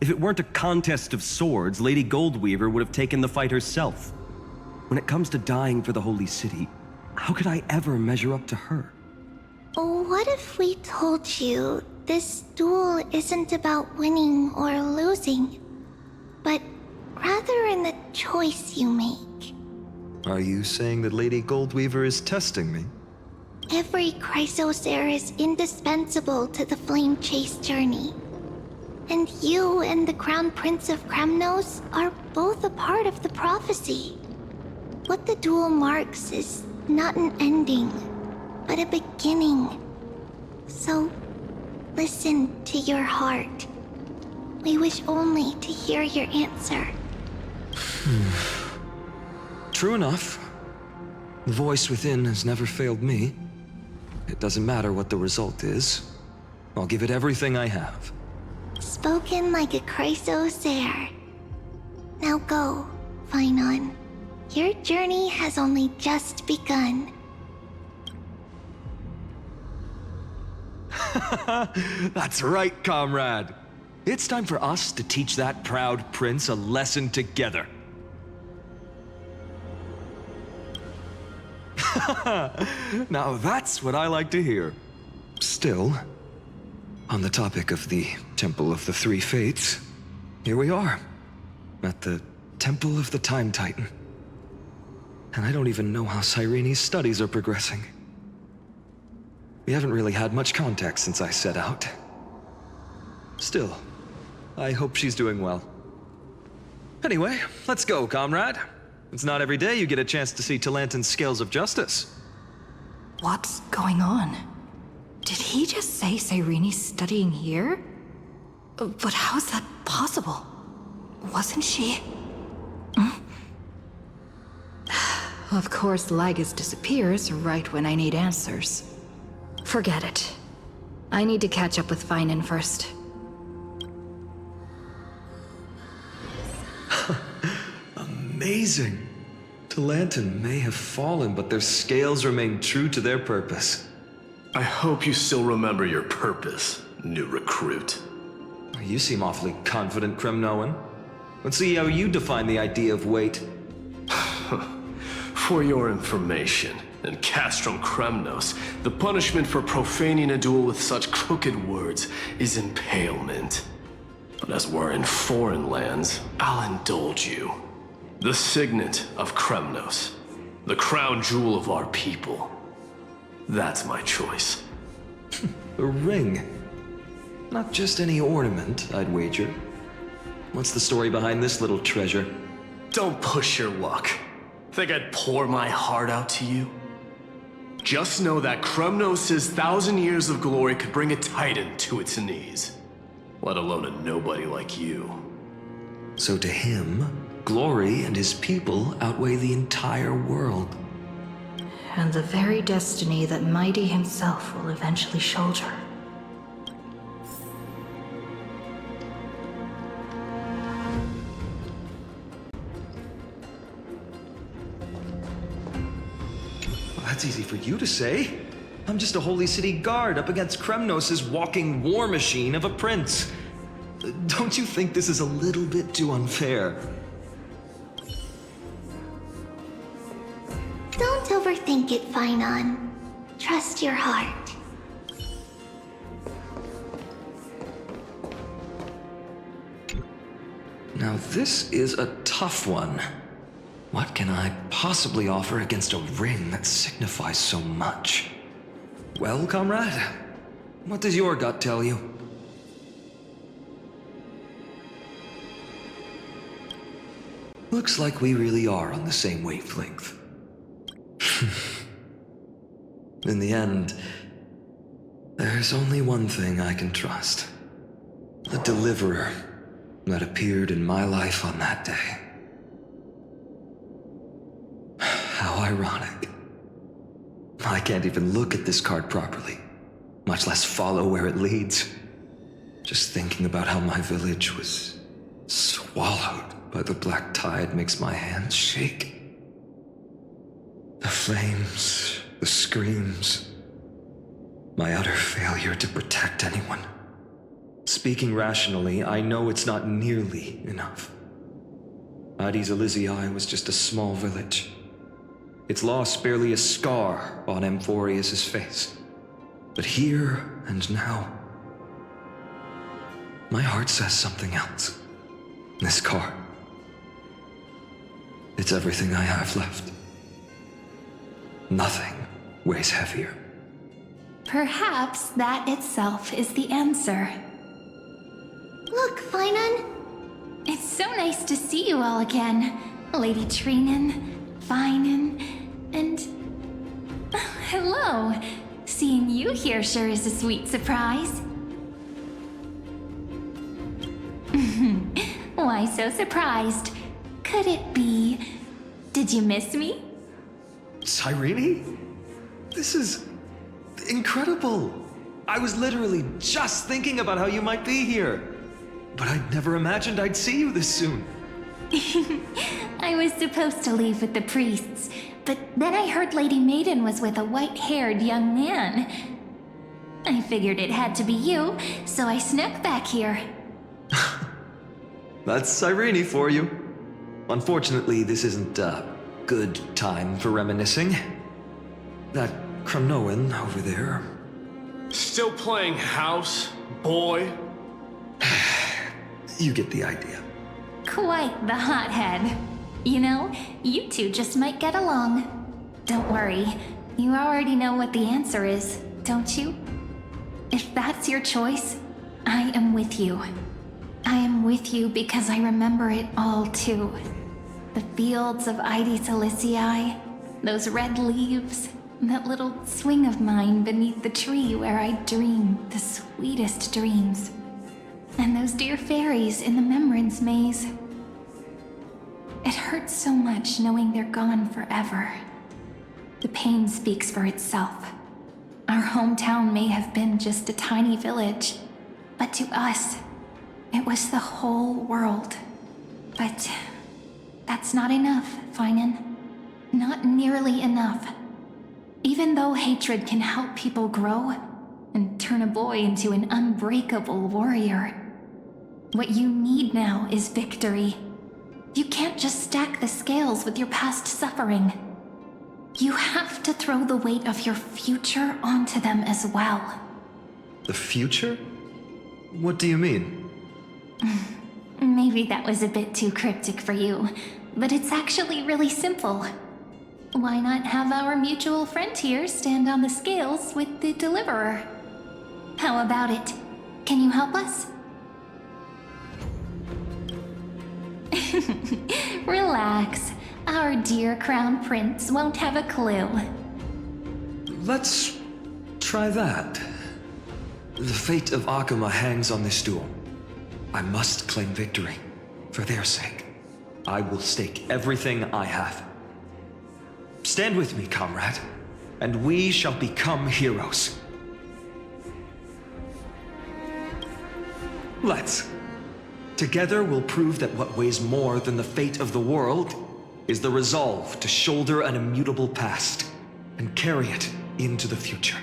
If it weren't a contest of swords, Lady Goldweaver would have taken the fight herself. When it comes to dying for the Holy City, how could I ever measure up to her? What if we told you this duel isn't about winning or losing, but rather in the choice you make? Are you saying that Lady Goldweaver is testing me? Every Chrysocer is indispensable to the Flame Chase journey. And you and the Crown Prince of Kremnos are both a part of the prophecy. What the duel marks is not an ending, but a beginning. So, listen to your heart. We wish only to hear your answer. True enough. The voice within has never failed me. It doesn't matter what the result is. I'll give it everything I have. Spoken like a Chrysocer. Now go, Finon. Your journey has only just begun. That's right, comrade. It's time for us to teach that proud prince a lesson together. Now that's what I like to hear. Still, on the topic of the Temple of the Three Fates, here we are, at the Temple of the Time Titan. And I don't even know how Cyrene's studies are progressing. We haven't really had much contact since I set out. Still, I hope she's doing well. Anyway, let's go, comrade. It's not every day you get a chance to see Talantan's scales of justice. What's going on? Did he just say Cyrene's studying here? But how's that possible? Wasn't she? Of course, Lygus disappears right when I need answers. Forget it. I need to catch up with Finan first. Amazing. Talanton may have fallen, but their scales remain true to their purpose. I hope you still remember your purpose, new recruit. You seem awfully confident, Kremnoan. Let's see how you define the idea of weight. For your information, in Castrum Kremnos, the punishment for profaning a duel with such crooked words is impalement. But as we're in foreign lands, I'll indulge you. The signet of Kremnos, the crown jewel of our people. That's my choice. A ring. Not just any ornament, I'd wager. What's the story behind this little treasure? Don't push your luck. Think I'd pour my heart out to you? Just know that Kremnos' 1,000 years of glory could bring a titan to its knees. Let alone a nobody like you. So to him, glory and his people outweigh the entire world. And the very destiny that Mighty himself will eventually shoulder. Well, that's easy for you to say. I'm just a Holy City guard up against Kremnos' walking war machine of a prince. Don't you think this is a little bit too unfair? Don't overthink it, Finon. Trust your heart. Now this is a tough one. What can I possibly offer against a ring that signifies so much? Well, comrade, what does your gut tell you? Looks like we really are on the same wavelength. In the end, there's only one thing I can trust. The deliverer that appeared in my life on that day. How ironic. I can't even look at this card properly, much less follow where it leads. Just thinking about how my village was swallowed by the black tide makes my hands shake. The flames, the screams, my utter failure to protect anyone. Speaking rationally, I know it's not nearly enough. Addis Elysiae was just a small village. Its loss barely a scar on Amphorius' face. But here and now, my heart says something else. This card. It's everything I have left. Nothing weighs heavier. Perhaps that itself is the answer. Look, Finon. It's so nice to see you all again. Lady Treenan, Finon, and... hello. Seeing you here sure is a sweet surprise. Why so surprised? Could it be... did you miss me? Cyrene? This is... incredible. I was literally just thinking about how you might be here. But I'd never imagined I'd see you this soon. I was supposed to leave with the priests, but then I heard Lady Maiden was with a white-haired young man. I figured it had to be you, so I snuck back here. That's Cyrene for you. Unfortunately, this isn't a good time for reminiscing. That Kremnoan over there. Still playing house, boy? You get the idea. Quite the hothead. You know, you two just might get along. Don't worry, you already know what the answer is, don't you? If that's your choice, I am with you. I am with you because I remember it all too. The fields of Aedis Elysiae, those red leaves, that little swing of mine beneath the tree where I dreamed the sweetest dreams. And those dear fairies in the Memorance Maze. It hurts so much knowing they're gone forever. The pain speaks for itself. Our hometown may have been just a tiny village, but to us, it was the whole world. But that's not enough, Finan. Not nearly enough. Even though hatred can help people grow and turn a boy into an unbreakable warrior, what you need now is victory. You can't just stack the scales with your past suffering. You have to throw the weight of your future onto them as well. The future? What do you mean? Maybe that was a bit too cryptic for you, but it's actually really simple. Why not have our mutual friend here stand on the scales with the Deliverer? How about it? Can you help us? Relax. Our dear Crown Prince won't have a clue. Let's try that. The fate of Akuma hangs on this duel. I must claim victory. For their sake, I will stake everything I have. Stand with me, comrade, and we shall become heroes. Let's. Together we'll prove that what weighs more than the fate of the world is the resolve to shoulder an immutable past and carry it into the future.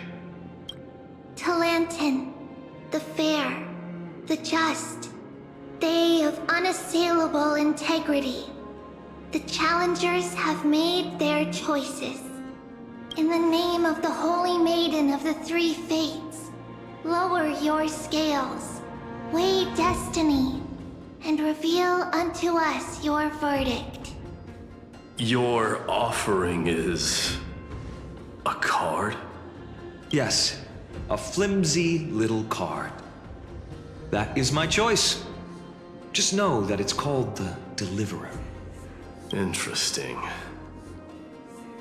Talantin, the fair, the just, they of unassailable integrity. The challengers have made their choices. In the name of the Holy Maiden of the Three Fates, lower your scales, weigh destiny, and reveal unto us your verdict. Your offering is a card? Yes, a flimsy little card. That is my choice. Just know that it's called the Deliverer. Interesting.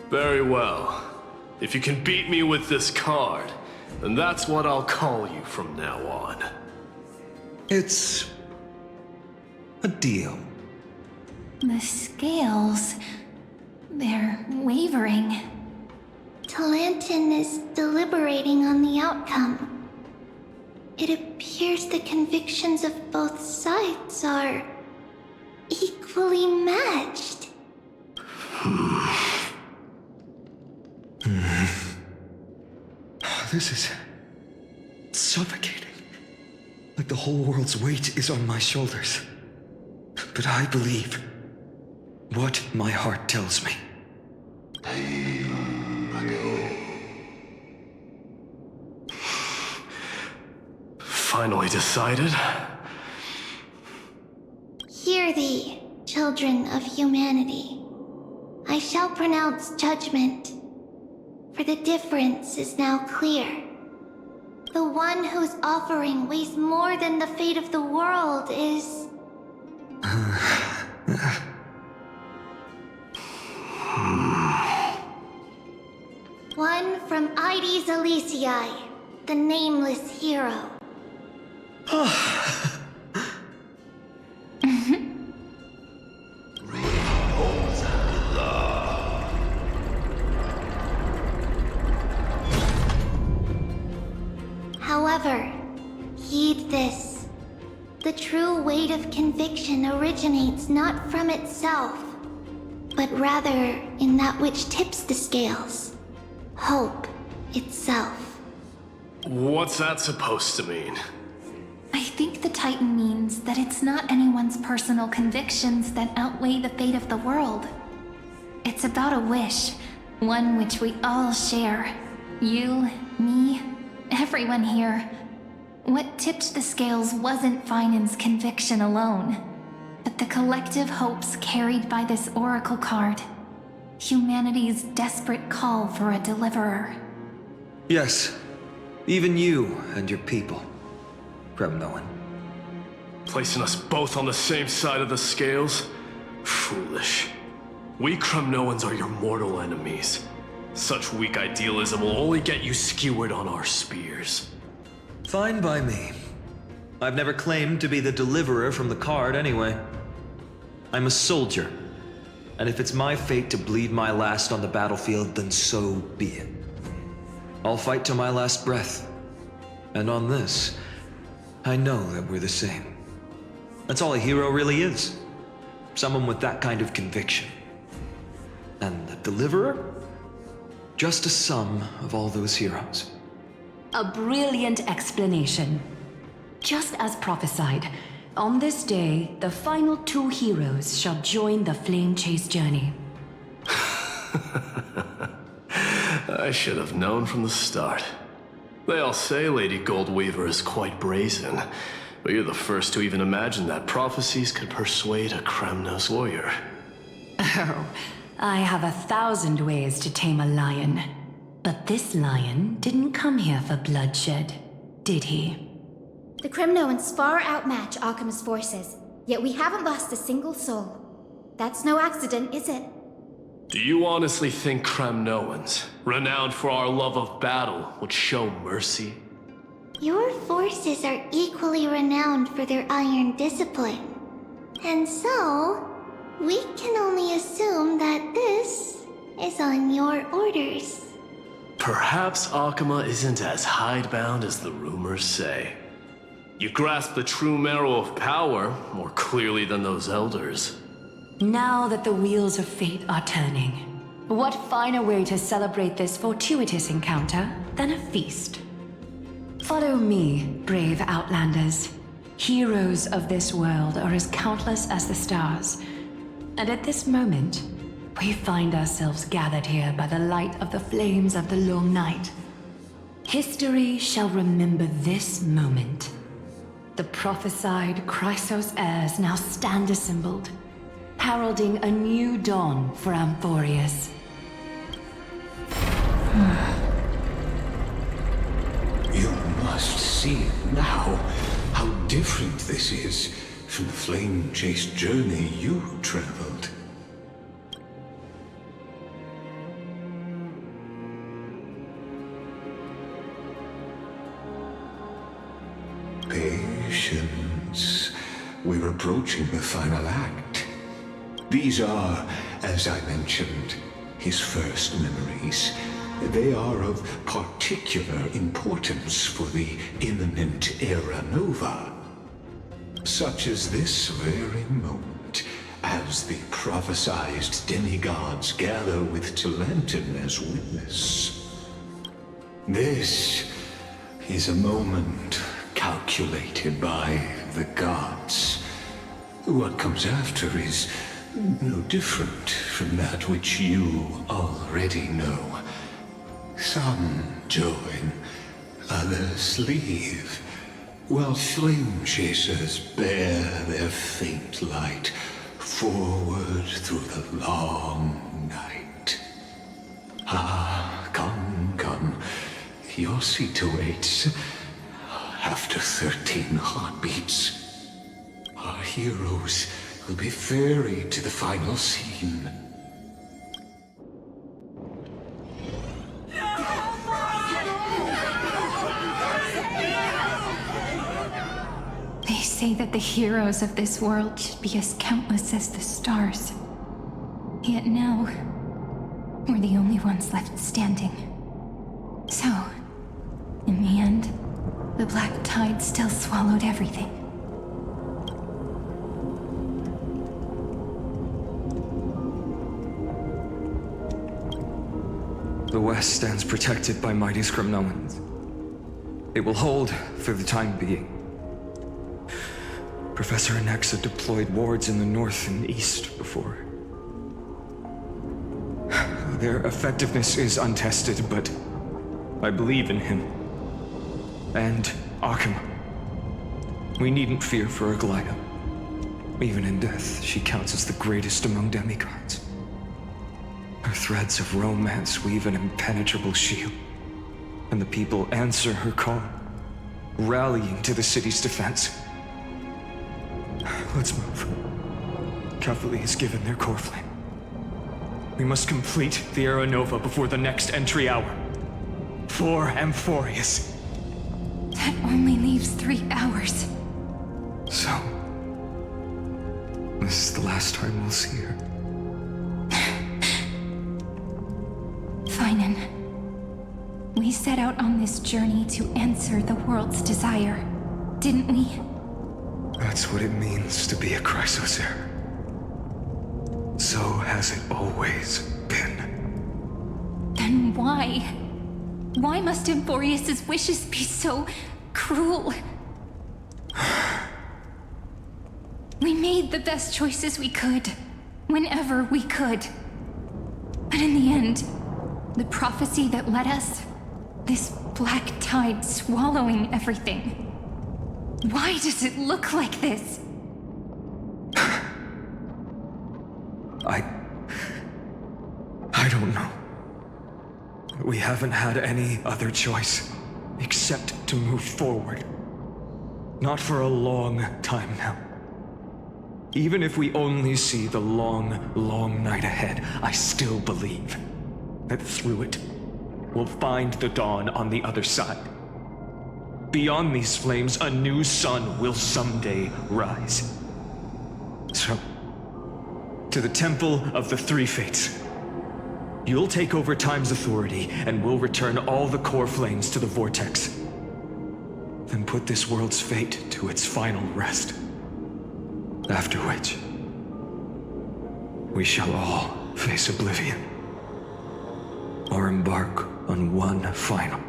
Very well. If you can beat me with this card, then that's what I'll call you from now on. It's a deal. The scales... they're wavering. Talantin is deliberating on the outcome. It appears the convictions of both sides are equally matched. This is suffocating. Like the whole world's weight is on my shoulders. But I believe what my heart tells me. Finally decided? Hear thee, children of humanity. I shall pronounce judgment, for the difference is now clear. The one whose offering weighs more than the fate of the world is... one from Ides Elysiae, the nameless hero. However, heed this. The true weight of conviction originates not from itself, but rather in that which tips the scales. Hope itself. What's that supposed to mean? I think the Titan means that it's not anyone's personal convictions that outweigh the fate of the world. It's about a wish, one which we all share. You, me, everyone here. What tipped the scales wasn't Finan's conviction alone, but the collective hopes carried by this oracle card. Humanity's desperate call for a deliverer. Yes, even you and your people, Kremnoan. Placing us both on the same side of the scales? Foolish. We Kremnoans are your mortal enemies. Such weak idealism will only get you skewered on our spears. Fine by me. I've never claimed to be the deliverer from the card anyway. I'm a soldier, and if it's my fate to bleed my last on the battlefield, then so be it. I'll fight to my last breath. And on this, I know that we're the same. That's all a hero really is. Someone with that kind of conviction. And the Deliverer? Just a sum of all those heroes. A brilliant explanation. Just as prophesied, on this day, the final 2 heroes shall join the Flame Chase journey. I should have known from the start. They all say Lady Goldweaver is quite brazen, but you're the first to even imagine that prophecies could persuade a Kremnos warrior. Oh, I have 1,000 ways to tame a lion. But this lion didn't come here for bloodshed, did he? The Kremnoans far outmatch Akama's forces, yet we haven't lost a single soul. That's no accident, is it? Do you honestly think Kremnoans, renowned for our love of battle, would show mercy? Your forces are equally renowned for their iron discipline. And so, we can only assume that this is on your orders. Perhaps Akama isn't as hidebound as the rumors say. You grasp the true marrow of power more clearly than those elders. Now that the wheels of fate are turning, what finer way to celebrate this fortuitous encounter than a feast? Follow me, brave Outlanders. Heroes of this world are as countless as the stars. And at this moment, we find ourselves gathered here by the light of the flames of the long night. History shall remember this moment. The prophesied Chrysos heirs now stand assembled, heralding a new dawn for Amphorius. You must see now how different this is from the flame-chased journey you traveled. Patience. We're approaching the final act. These are, as I mentioned, his first memories. They are of particular importance for the imminent Era Nova. Such as this very moment, as the prophesized demigods gather with Talentum as witness. This is a moment calculated by the gods. What comes after is no different from that which you already know. Some join, others leave, while flame chasers bear their faint light forward through the long night. Ah, come, come. Your seat awaits. After 13 heartbeats, our heroes will be ferried to the final scene. They say that the heroes of this world should be as countless as the stars. Yet now, we're the only ones left standing. So, in the end, the black tide still swallowed everything. The West stands protected by mighty Skrymnoans. It will hold for the time being. Professor Anexa deployed wards in the north and east before. Their effectiveness is untested, but I believe in him. And Akama. We needn't fear for Aglaya. Even in death, she counts as the greatest among demigods. Her threads of romance weave an impenetrable shield, and the people answer her call, rallying to the city's defense. Let's move. Cavalry has given their core flame. We must complete the Era Nova before the next entry hour. For Amphorius. That only leaves 3 hours. So, this is the last time we'll see her. Finan, we set out on this journey to answer the world's desire, didn't we? That's what it means to be a Chrysos heir. So has it always been. Then why? Why must Emborius' wishes be so cruel? We made the best choices we could, whenever we could. But in the end, the prophecy that led us, this black tide swallowing everything. Why does it look like this? I don't know. We haven't had any other choice except to move forward. Not for a long time now. Even if we only see the long, long night ahead, I still believe that through it, we'll find the dawn on the other side. Beyond these flames, a new sun will someday rise. So, to the Temple of the Three Fates. You'll take over Time's authority, and we'll return all the core flames to the Vortex. Then put this world's fate to its final rest. After which, we shall all face oblivion. Or embark on one final,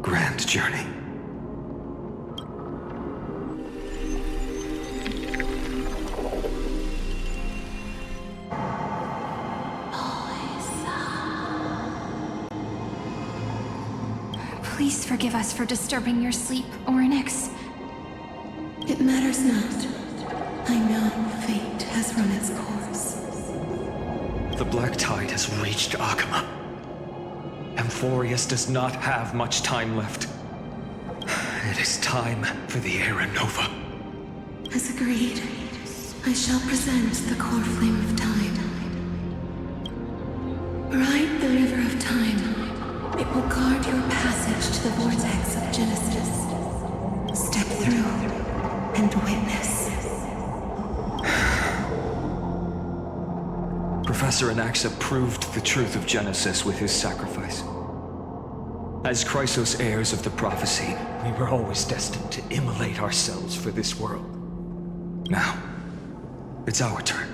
grand journey. Please forgive us for disturbing your sleep, Orynyx. It matters not. I know fate has run its course. The black tide has reached Akama. Amphorius does not have much time left. It is time for the Era Nova. As agreed, I shall present the core flame of time. Ride the river of time. It will guard your passage to the vortex of Genesis. Step through and witness. Professor Anaxa proved the truth of Genesis with his sacrifice. As Chrysos heirs of the prophecy, we were always destined to immolate ourselves for this world. Now, it's our turn.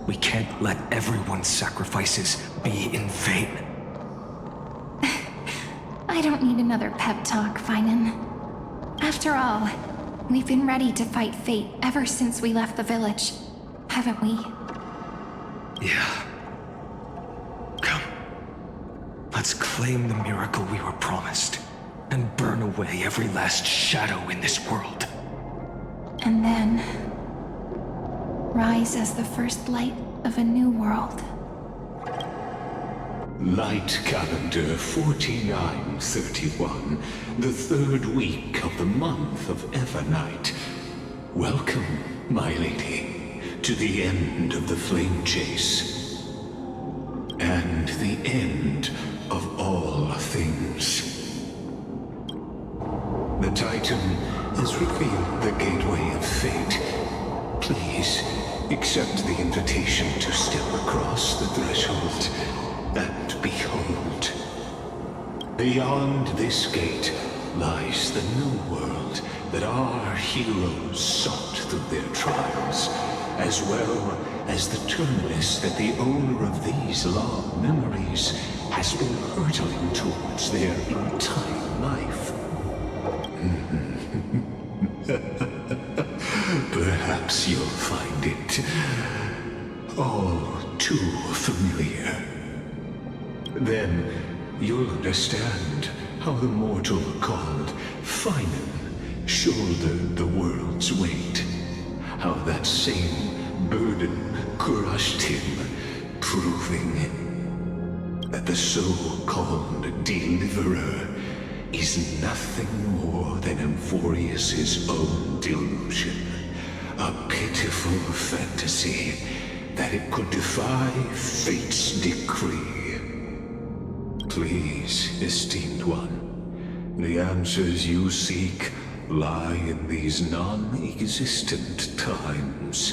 We can't let everyone's sacrifices be in vain. I don't need another pep talk, Finan. After all, we've been ready to fight fate ever since we left the village, haven't we? Yeah. Come. Let's claim the miracle we were promised, and burn away every last shadow in this world. And then rise as the first light of a new world. Light calendar 4931, the third week of the month of Evernight. Welcome, my lady, to the end of the flame chase. And the end of all things. The Titan has revealed the gateway of fate. Please, accept the invitation to step across the threshold. And behold, beyond this gate lies the new world that our heroes sought through their trials, as well as the terminus that the owner of these long memories has been hurtling towards their entire life. Perhaps you'll find it all too familiar. Then you'll understand how the mortal called Finan shouldered the world's weight. How that same burden crushed him, proving that the so-called Deliverer is nothing more than Amphorius' own delusion. A pitiful fantasy that it could defy fate's decree. Please, esteemed one, the answers you seek lie in these non-existent times.